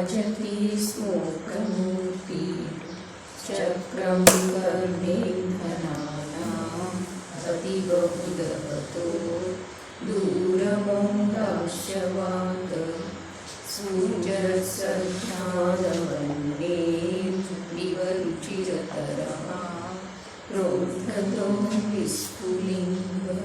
विराजति स्मोकमूर्ति चक्रं कर्णेन्द्रनानाम् अतिबहुदहतो दूरमौलाश्यवात् सूर्यसद्धानवन्ने दिवरुचिरतरः प्रोद्धतो विस्फुलिङ्गः।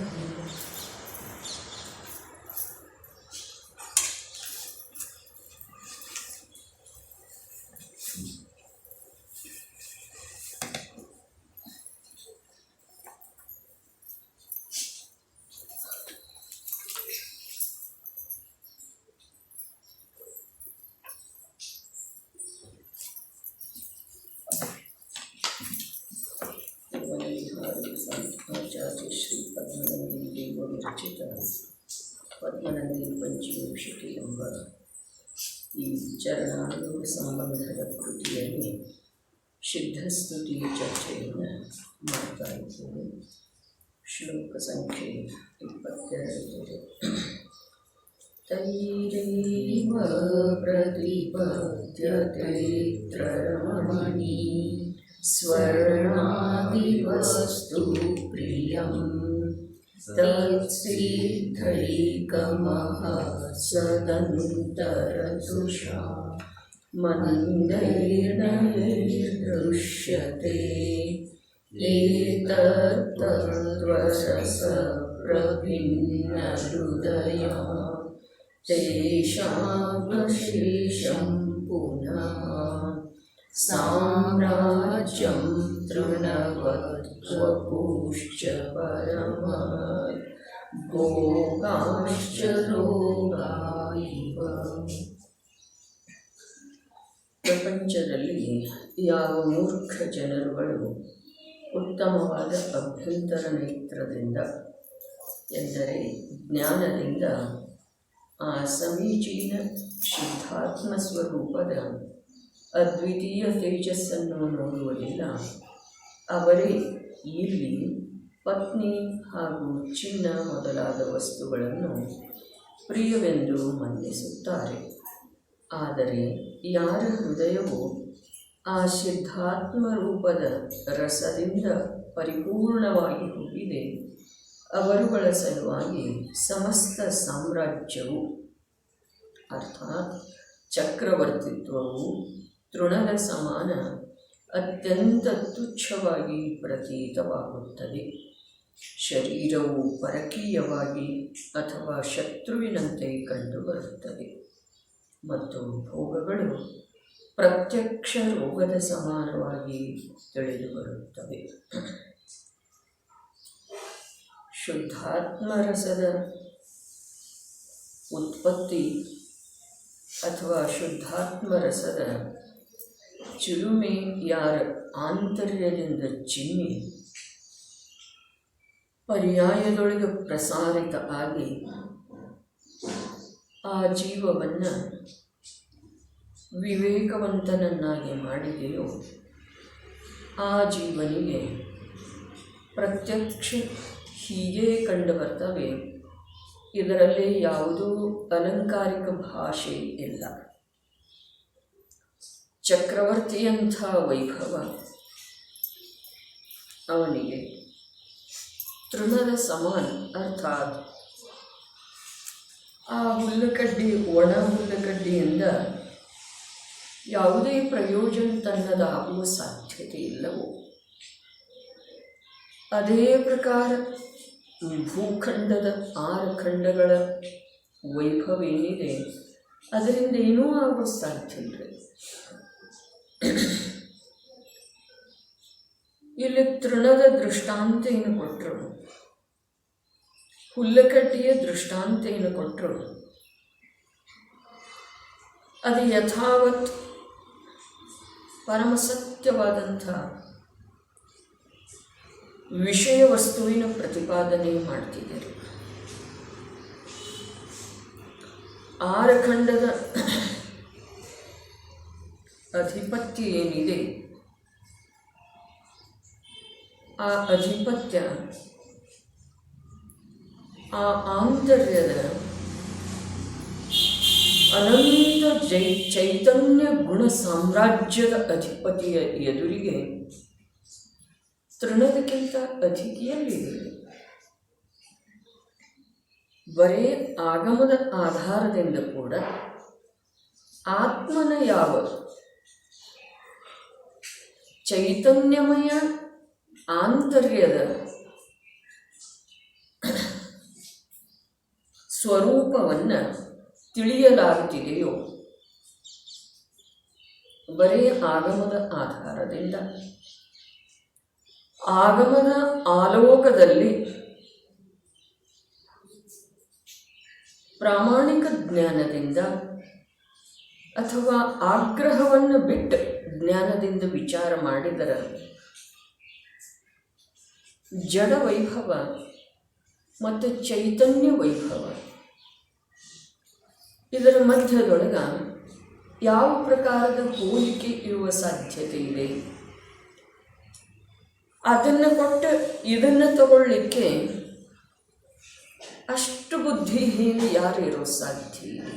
आचार्य श्री पद्मनंदी देव विरचिತ ಪದ್ಮನಂದಿ ಪಂಚವಿಂಶತಿ ಎಂಬ ಈ ಚರಣಾನುಗ ಸಂಬಂಧದ ಕೃತಿಯಲ್ಲಿ ಸಿದ್ಧಸ್ತುತಿಯ ಚರ್ಚೆಯನ್ನು ಮಾಡ್ತಾ ಇದ್ದೇವೆ. ಶ್ಲೋಕ ಸಂಖ್ಯೆ 22. ತೈರೇವ ಪ್ರತಿಪದ್ಯತೆ ತ್ರಯಮಣಿ ಸ್ವರ್ಣಾದಿವಸ್ತು ಪ್ರಿಯಂ ತತ್ಸಿದ್ಧೈಕಮಃ ಸದಂತರತುಷಾ ಮಂದೈರ್ನೈರ್ದೃಶ್ಯತೆ ಏತತ್ತತ್ವರಸ ಪ್ರಭಿನ್ನಹೃದಯಾ ತೇಷಾಮಶೇಷಂ ಪುನಃ ಸಾಮ್ರಾಜ್ಯಂ ತೃಣವತ್ವಪುಶ್ಚ ಪರಮತ್ ಭೋಗಾಶ್ಚ ರೋಗಾ ಇವ. ಪ್ರಪಂಚದಲ್ಲಿ ಯಾವ ಮೂರ್ಖ ಜನರುಗಳು ಉತ್ತಮವಾದ ಅಭ್ಯಂತರ ನೇತ್ರದಿಂದ ಎಂದರೆ ಜ್ಞಾನದಿಂದ ಆ ಸಮೀಚೀನ ಶುದ್ಧಾತ್ಮ ಸ್ವರೂಪದ ಅದ್ವಿತೀಯ ತೇಜಸ್ಸನ್ನು ನೋಡುವುದಿಲ್ಲ, ಅವರೇ ಇಲ್ಲಿ ಪತ್ನಿ ಹಾಗೂ ಚಿನ್ನ ಮೊದಲಾದ ವಸ್ತುಗಳನ್ನು ಪ್ರಿಯವೆಂದು ಮನ್ನಿಸುತ್ತಾರೆ. ಆದರೆ ಯಾರ ಹೃದಯವು ಆ ಸಿದ್ಧಾತ್ಮ ರೂಪದ ರಸದಿಂದ ಪರಿಪೂರ್ಣವಾಗಿ ಹೋಗಿದೆ, ಅವರುಗಳ ಸಲುವಾಗಿ ಸಮಸ್ತ ಸಾಮ್ರಾಜ್ಯವು ಅರ್ಥಾತ್ ಚಕ್ರವರ್ತಿತ್ವವು ತೃಣದ ಸಮಾನ ಅತ್ಯಂತ ತುಚ್ಛವಾಗಿ ಪ್ರತೀತವಾಗುತ್ತದೆ. ಶರೀರವು ಪರಕೀಯವಾಗಿ ಅಥವಾ ಶತ್ರುವಿನಂತೆ ಕಂಡುಬರುತ್ತದೆ ಮತ್ತು ಭೋಗಗಳು ಪ್ರತ್ಯಕ್ಷ ರೋಗದ ಸಮಾನವಾಗಿ ತಿಳಿದುಬರುತ್ತವೆ. ಶುದ್ಧಾತ್ಮರಸದ ಉತ್ಪತ್ತಿ ಅಥವಾ ಶುದ್ಧಾತ್ಮರಸದ ಚಿಲುಮೆ ಯಾರ ಆಂತರ್ಯದಿಂದ ಚಿಮ್ಮಿ ಪರ್ಯಾಯದೊಳಗೆ ಪ್ರಸಾರಿತ ಆಗಿ ಆ ಜೀವವನ್ನು ವಿವೇಕವಂತನನ್ನಾಗಿ ಮಾಡಿದೆಯೋ ಆ ಜೀವನಿಗೆ ಪ್ರತ್ಯಕ್ಷ ಹೀಗೆ ಕಂಡು ಬರ್ತವೆ. ಇದರಲ್ಲಿ ಯಾವುದೂ ಅಲಂಕಾರಿಕ ಭಾಷೆ ಇಲ್ಲ. ಚಕ್ರವರ್ತಿಯಂಥ ವೈಭವ ಅವನಿಗೆ ತೃಣದ ಸಮಾನ, ಅರ್ಥಾತ್ ಆ ಹುಲ್ಲುಕಡ್ಡಿ ಒಣ ಹುಲ್ಲುಕಡ್ಡಿಯಿಂದ ಯಾವುದೇ ಪ್ರಯೋಜನ ತನ್ನದಾಗುವ ಸಾಧ್ಯತೆ ಇಲ್ಲವೋ ಅದೇ ಪ್ರಕಾರ ಭೂಖಂಡದ 6 ಖಂಡಗಳ ವೈಭವ ಏನಿದೆ ಅದರಿಂದ ಏನೂ ಆಗುವ ಸಾಧ್ಯ ಇಲ್ಲ. ಇಲ್ಲಿ ತೃಣದ ದೃಷ್ಟಾಂತ ಏನು ಕೊಟ್ಟರು, ಹುಲ್ಲಕಡ್ಡಿಯ ದೃಷ್ಟಾಂತ ಏನು ಕೊಟ್ಟರು, ಅದು ಯಥಾವತ್ ಪರಮಸತ್ಯವಾದಂಥ ವಿಷಯ ವಸ್ತುವಿನ ಪ್ರತಿಪಾದನೆ ಮಾಡ್ತಿದ್ದರು. 6 ಖಂಡದ ಅಧಿಪತ್ಯ ಏನಿದೆ ಆ ಅಧಿಪತ್ಯ ಆ ಆಂತರ್ಯದ ಅನಂತ ಚೈತನ್ಯ ಗುಣ ಸಾಮ್ರಾಜ್ಯದ ಅಧಿಪತಿಯ ಎದುರಿಗೆ ತೃಣದಕ್ಕಿಂತ ಅಧಿಕಿಯಲ್ಲಿದೆ. ಬರೇ ಆಗಮದ ಆಧಾರದಿಂದ ಕೂಡ ಆತ್ಮನ ಯಾವ ಚೈತನ್ಯಮಯ ಆಂತರ್ಯದ ಸ್ವರೂಪವನ್ನು ತಿಳಿಯಲಾಗುತ್ತಿದೆಯೋ ಬರೇ ಆಗಮದ ಆಧಾರದಿಂದ, ಆಗಮದ ಆಲೋಕದಲ್ಲಿ ಪ್ರಾಮಾಣಿಕ ಜ್ಞಾನದಿಂದ ಅಥವಾ ಆಗ್ರಹವನ್ನು ಬಿಟ್ಟು ಜ್ಞಾನದಿಂದ ವಿಚಾರ ಮಾಡಿದರೆ ಜಡ ವೈಭವ ಮತ್ತು ಚೈತನ್ಯ ವೈಭವ ಇದರ ಮಧ್ಯದೊಳಗೆ ಯಾವ ಪ್ರಕಾರದ ಹೋಲಿಕೆ ಇರುವ ಸಾಧ್ಯತೆ ಇದೆ? ಅದನ್ನು ಕೊಟ್ಟು ಇದನ್ನು ತಗೊಳ್ಳಿಕ್ಕೆ ಅಷ್ಟು ಬುದ್ಧಿಹೀನ ಯಾರು ಇರೋ ಸಾಧ್ಯ ಇದೆ?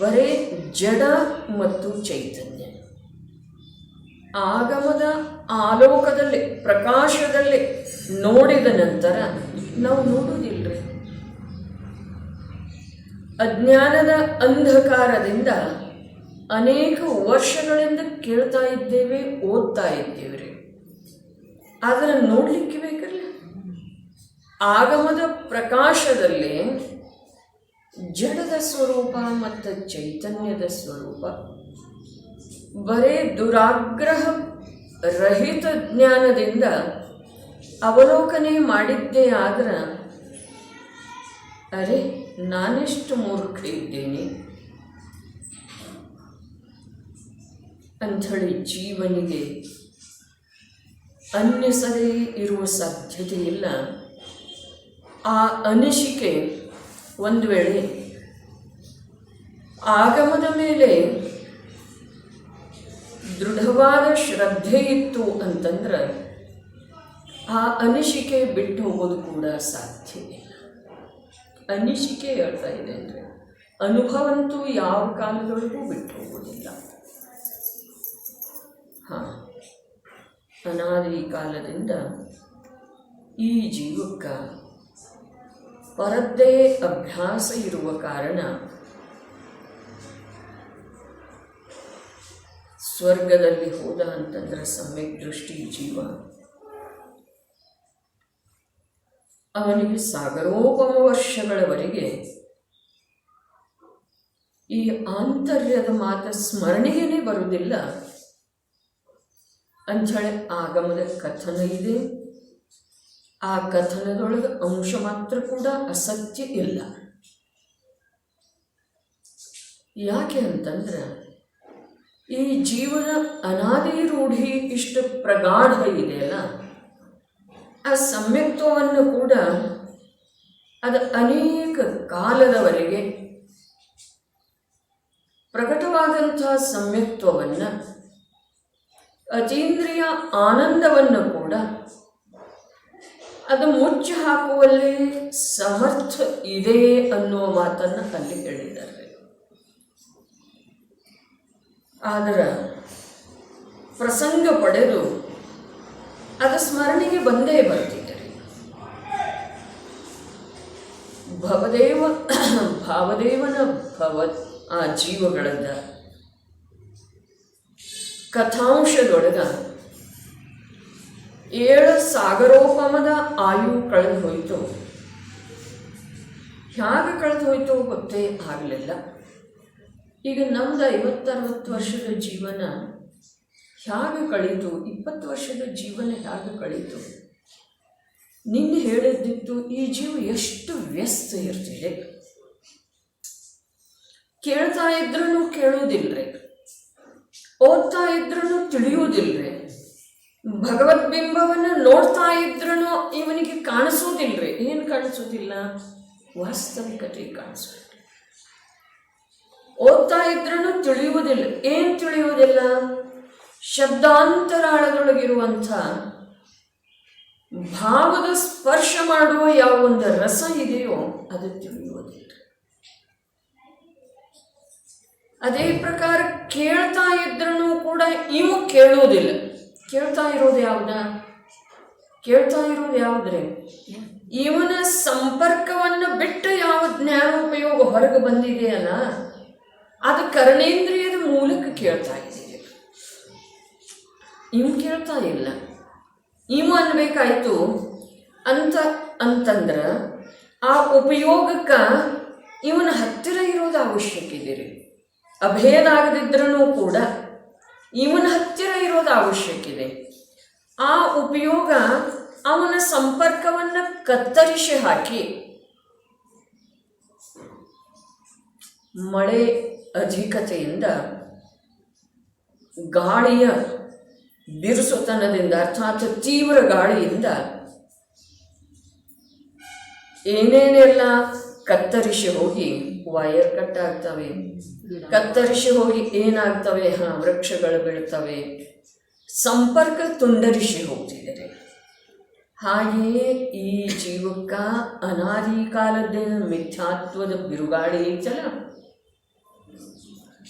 ಬರೇ ಜಡ ಮತ್ತು ಚೈತನ್ಯ ಆಗಮದ ಆಲೋಕದಲ್ಲಿ ಪ್ರಕಾಶದಲ್ಲಿ ನೋಡಿದ ನಂತರ ನಾವು ನೋಡುವುದಿಲ್ಲರಿ. ಅಜ್ಞಾನದ ಅಂಧಕಾರದಿಂದ ಅನೇಕ ವರ್ಷಗಳಿಂದ ಕೇಳ್ತಾ ಇದ್ದೇವೆ, ಓದ್ತಾ ಇದ್ದೇವೆ ರೀ. ಆದರೆ ನೋಡಲಿಕ್ಕೆ ಬೇಕಲ್ಲ. ಆಗಮದ ಪ್ರಕಾಶದಲ್ಲಿ ಜಡದ ಸ್ವರೂಪ ಮತ್ತು ಚೈತನ್ಯದ ಸ್ವರೂಪ ಬರೇ ದುರಾಗ್ರಹ ರಹಿತ ಜ್ಞಾನದಿಂದ ಅವಲೋಕನೆ ಮಾಡಿದ್ದೇ ಆದ್ರೆ ಅರೆ ನಾನೆಷ್ಟು ಮೂರ್ಖ ಇದ್ದೇನೆ ಅಂಥೇಳಿ ಜೀವನಿಗೆ ಅನ್ನಿಸದೇ ಇರುವ ಸಾಧ್ಯತೆ ಇಲ್ಲ. ಆ ಅನಿಸಿಕೆ ಒಂದು ವೇಳೆ ಆಗಮದ ಮೇಲೆ ದೃಢವಾದ ಶ್ರದ್ಧೆ ಇತ್ತು ಅಂತಂದ್ರೆ ಆ ಅನಿಸಿಕೆ ಬಿಟ್ಟು ಹೋಗೋದು ಕೂಡ ಸಾಧ್ಯ ಇಲ್ಲ. ಅನಿಸಿಕೆ ಹೇಳ್ತಾ ಇದೆ ಅಂದರೆ ಅನುಭವಂತೂ ಯಾವ ಕಾಲದೊಳಗೂ ಬಿಟ್ಟು ಹೋಗೋದಿಲ್ಲ. ಅನಾದಿ ಕಾಲದಿಂದ ಈ ಜೀವಕ್ಕೆ ಪರದ್ದೇ ಅಭ್ಯಾಸ ಇರುವ ಕಾರಣ ಸ್ವರ್ಗದಲ್ಲಿ ಹೋದ ಅಂತಂದ್ರೆ ಸಮ್ಯಕ್ ದೃಷ್ಟಿ ಜೀವ ಅವನಿಗೆ ಸಾಗರೋಪಮ ವರ್ಷಗಳವರೆಗೆ ಈ ಆಂತರ್ಯದ ಮಾತು ಸ್ಮರಣೆಗೇನೆ ಬರುವುದಿಲ್ಲ ಅಂಥೇಳಿ ಆಗಮದ ಕಥನ ಇದೆ. ಆ ಕಥನದೊಳಗೆ ಅಂಶ ಮಾತ್ರ ಕೂಡ ಅಸತ್ಯ ಇಲ್ಲ. ಯಾಕೆ ಅಂತಂದ್ರೆ ಈ ಜೀವನ ಅನಾದಿ ರೂಢಿ ಇಷ್ಟು ಪ್ರಗಾಢ ಇದೆಯಲ್ಲ, ಆ ಸಮ್ಯಕ್ತ್ವವನ್ನು ಕೂಡ ಅದು ಅನೇಕ ಕಾಲದವರೆಗೆ ಪ್ರಕಟವಾದಂತಹ ಸಮ್ಯಕ್ತ್ವವನ್ನು ಅತೀಂದ್ರಿಯ ಆನಂದವನ್ನು ಕೂಡ ಅದು ಮುಚ್ಚಿ ಹಾಕುವಲ್ಲಿ ಸಮರ್ಥ ಇದೆ ಅನ್ನುವ ಮಾತನ್ನು ಅಲ್ಲಿ ಹೇಳಿದ್ದಾರೆ. ಆದರೆ ಪ್ರಸಂಗ ಪಡೆದು ಅದು ಸ್ಮರಣೆಗೆ ಬಂದೇ ಬರ್ತಿದ್ದಾರೆ. ಭಾವದೇವನ ಆ ಜೀವಗಳನ್ನ ಕಥಾಂಶದೊಳಗ 7 ಸಾಗರೋಪಮದ ಆಯು ಕಳೆದು ಹೋಯಿತು. ಹೇಗೆ ಕಳೆದು ಹೋಯ್ತು ಗೊತ್ತೇ ಆಗಲಿಲ್ಲ. ಈಗ ನಮ್ದು 50-60 ವರ್ಷದ ಜೀವನ ಹೇಗೆ ಕಳೀತು, 20 ವರ್ಷದ ಜೀವನ ಹೇಗೆ ಕಳೀತು? ನಿನ್ನೆ ಹೇಳಿದ್ದಿತ್ತು ಈ ಜೀವ ಎಷ್ಟು ವ್ಯಸ್ತ ಇರ್ತಿದೆ. ಕೇಳ್ತಾ ಇದ್ರೂ ಕೇಳುವುದಿಲ್ಲರಿ, ಓದ್ತಾ ಇದ್ರೂ ತಿಳಿಯುವುದಿಲ್ಲರಿ, ಭಗವದ್ಬಿಂಬವನ್ನು ನೋಡ್ತಾ ಇದ್ರೂ ಇವನಿಗೆ ಕಾಣಿಸೋದಿಲ್ಲರಿ. ಏನು ಕಾಣಿಸೋದಿಲ್ಲ? ವಾಸ್ತವಿಕತೆ ಕಾಣಿಸೋದಿಲ್ಲ. ಓದ್ತಾ ಇದ್ರೂ ತಿಳಿಯುವುದಿಲ್ಲ. ಏನು ತಿಳಿಯುವುದಿಲ್ಲ? ಶಬ್ದಾಂತರಾಳದೊಳಗಿರುವಂಥ ಭಾವದ ಸ್ಪರ್ಶ ಮಾಡುವ ಯಾವ ಒಂದು ರಸ ಇದೆಯೋ ಅದು ತಿಳಿಯುವುದಿಲ್ಲ. ಅದೇ ಪ್ರಕಾರ ಕೇಳ್ತಾ ಇದ್ರೂ ಕೂಡ ಇವು ಕೇಳೋದಿಲ್ಲ. ಕೇಳ್ತಾ ಇರೋದು ಯಾವುದ್ರೆ ಇವನ ಸಂಪರ್ಕವನ್ನು ಬಿಟ್ಟು ಯಾವ ಜ್ಞಾನೋಪಯೋಗ ಹೊರಗೆ ಬಂದಿದೆಯಲ್ಲ ಅದು ಕರ್ಣೇಂದ್ರಿಯದ ಮೂಲಕ ಕೇಳ್ತಾ ಇದೆ. ಇವು ಕೇಳ್ತಾ ಇಲ್ಲ. ಇವು ಅನ್ಬೇಕಾಯ್ತು ಅಂತಂದ್ರೆ ಆ ಉಪಯೋಗಕ್ಕೆ ಇವನ ಹತ್ತಿರ ಇರೋದು ಅವಶ್ಯಕ ಇದೆ ರೀ. ಅಭೇದ ಆಗದಿದ್ರೂ ಕೂಡ ಇವನ ಹತ್ತಿರ ಇರೋದು ಅವಶ್ಯಕ ಇದೆ. ಆ ಉಪಯೋಗ ಅವನ ಸಂಪರ್ಕವನ್ನು ಕತ್ತರಿಸಿ ಹಾಕಿ ಮಳೆ ಅಧಿಕತೆಯಿಂದ ಗಾಳಿಯ ಬಿರುಸುತನದಿಂದ ಅರ್ಥಾತ್ ತೀವ್ರ ಗಾಳಿಯಿಂದ ಏನೇನೆಲ್ಲ ಕತ್ತರಿಸಿ ಹೋಗಿ ವೈರ್ ಕಟ್ ಆಗ್ತವೆ, ಕತ್ತರಿಸಿ ಹೋಗಿ ಏನಾಗ್ತವೆ, ವೃಕ್ಷಗಳು ಬೀಳ್ತವೆ, ಸಂಪರ್ಕ ತುಂಡರಿಸಿ ಹೋಗ್ತಿದ್ದಾರೆ. ಹಾಗೆಯೇ ಈ ಜೀವಕ್ಕ ಅನಾದಿ ಕಾಲದ್ದೇನು ಮಿಥ್ಯಾತ್ವದ ಬಿರುಗಾಳಿ ಐತಲ್ಲ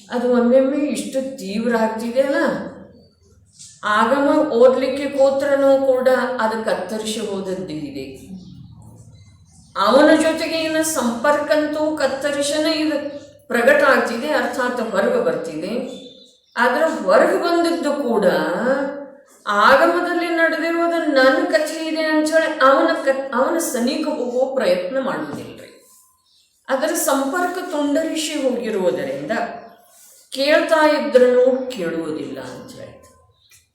ಅದು ಒಮ್ಮೊಮ್ಮೆ ಇಷ್ಟು ತೀವ್ರ ಆಗ್ತಿದೆಯಲ್ಲ, ಆಗಮ ಓದಲಿಕ್ಕೆ ಕೂತ್ರನೂ ಕೂಡ ಅದು ಕತ್ತರಿಸಿ ಹೋದದ್ದಿದೆ. ಅವನ ಜೊತೆಗೆ ಇನ್ನು ಸಂಪರ್ಕಂತೂ ಕತ್ತರಿಸನೇ ಇದು ಪ್ರಗಟ ಆಗ್ತಿದೆ, ಅರ್ಥಾತ್ ಹೊರಗೆ ಬರ್ತಿದೆ. ಆದರೆ ಹೊರಗೆ ಬಂದಿದ್ದು ಕೂಡ ಆಗಮದಲ್ಲಿ ನಡೆದಿರುವುದು ನನ್ನ ಕಥೆ ಇದೆ ಅಂಥೇಳಿ ಅವನ ಸನಿಕ ಹೋಗೋ ಪ್ರಯತ್ನ ಮಾಡುವುದಿಲ್ಲರಿ. ಅದರ ಸಂಪರ್ಕ ತುಂಡರಿಸಿ ಹೋಗಿರುವುದರಿಂದ ಕೇಳ್ತಾ ಇದ್ರೂ ಕೇಳುವುದಿಲ್ಲ ಅಂತ ಹೇಳ್ತಾರೆ.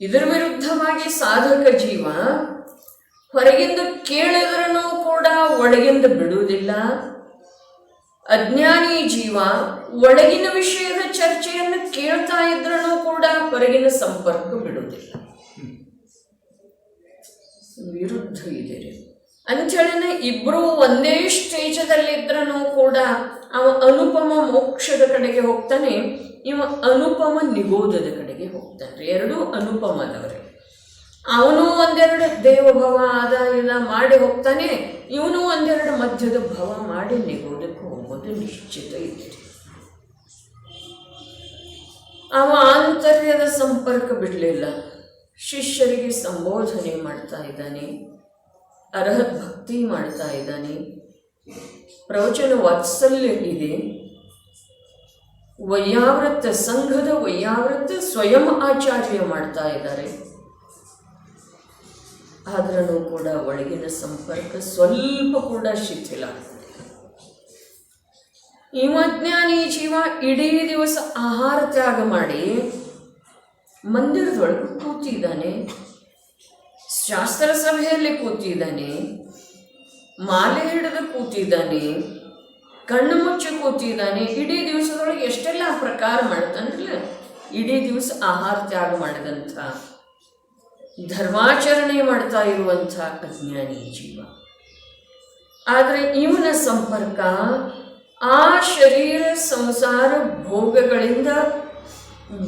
ಇದರ ವಿರುದ್ಧವಾಗಿ ಸಾಧಕ ಜೀವ ಹೊರಗಿಂದ ಕೇಳಿದ್ರೂ ಕೂಡ ಒಳಗಿಂದ ಬಿಡುವುದಿಲ್ಲ. ಅಜ್ಞಾನಿ ಜೀವ ಒಳಗಿನ ವಿಷಯದ ಚರ್ಚೆಯನ್ನು ಕೇಳ್ತಾ ಇದ್ರೂ ಕೂಡ ಹೊರಗಿನ ಸಂಪರ್ಕ ಬಿಡುವುದಿಲ್ಲ. ವಿರುದ್ಧ ಇದೆ ಅಂಥೇಳಿನ ಇಬ್ಬರು ಒಂದೇ ಸ್ಟೇಜದಲ್ಲಿದ್ರೂ ಕೂಡ ಅವ ಅನುಪಮ ಮೋಕ್ಷದ ಕಡೆಗೆ ಹೋಗ್ತಾನೆ, ಇವ ಅನುಪಮ ನಿಗೋಧದ ಕಡೆಗೆ ಹೋಗ್ತಾನೆ. ಎರಡೂ ಅನುಪಮದವರೇ. ಅವನು ಒಂದೆರಡು ದೇವಭವ ಅದ ಇಲ್ಲ ಮಾಡಿ ಹೋಗ್ತಾನೆ, ಇವನು ಒಂದೆರಡು ಮಧ್ಯದ ಭವ ಮಾಡಿ ನಿಗೋಧಕ್ಕೆ ಹೋಗೋದು ನಿಶ್ಚಿತ ಇದೆ. ಅವ ಆಂತರ್ಯದ ಸಂಪರ್ಕ ಬಿಡಲಿಲ್ಲ. ಶಿಷ್ಯರಿಗೆ ಸಂಬೋಧನೆ ಮಾಡ್ತಾ ಇದ್ದಾನೆ, ಅರ್ಹತ್ ಭಕ್ತಿ ಮಾಡ್ತಾ ಇದ್ದಾನೆ, ಪ್ರವಚನ ವಾತ್ಸಲ್ಯ ಇದೆ, ವೈಯಾವೃತ್ತ ಸಂಘದ ವೈಯಾವೃತ್ತ ಸ್ವಯಂ ಆಚಾರ್ಯ ಮಾಡ್ತಾ ಇದ್ದಾರೆ. ಆದ್ರೂ ಕೂಡ ಒಳಗಿನ ಸಂಪರ್ಕ ಸ್ವಲ್ಪ ಕೂಡ ಶಿಥಿಲ. ಅಜ್ಞಾನಿ ಜೀವ ಇಡೀ ದಿವಸ ಆಹಾರ ತ್ಯಾಗ ಮಾಡಿ ಮಂದಿರದೊಳಗೆ ಕೂತಿದ್ದಾನೆ, ಶಾಸ್ತ್ರ ಸಭೆಯಲ್ಲಿ ಕೂತಿದ್ದಾನೆ, ಮಾಲೆ ಹಿಡಿದು ಕೂತಿದ್ದಾನೆ, ಕಣ್ಣು ಮುಚ್ಚಿ ಕೂತಿದ್ದಾನೆ. ಇಡೀ ದಿವಸದೊಳಗೆ ಎಷ್ಟೆಲ್ಲ ಪ್ರಕಾರ ಮಾಡ್ತಾನಲ್ಲ, ಇಡೀ ದಿವಸ ಆಹಾರ ತ್ಯಾಗ ಮಾಡಿದಂಥ ಧರ್ಮಾಚರಣೆ ಮಾಡ್ತಾ ಇರುವಂಥ ಅಜ್ಞಾನಿ ಜೀವ. ಆದರೆ ಇವನ ಸಂಪರ್ಕ ಆ ಶರೀರ ಸಂಸಾರ ಭೋಗಗಳಿಂದ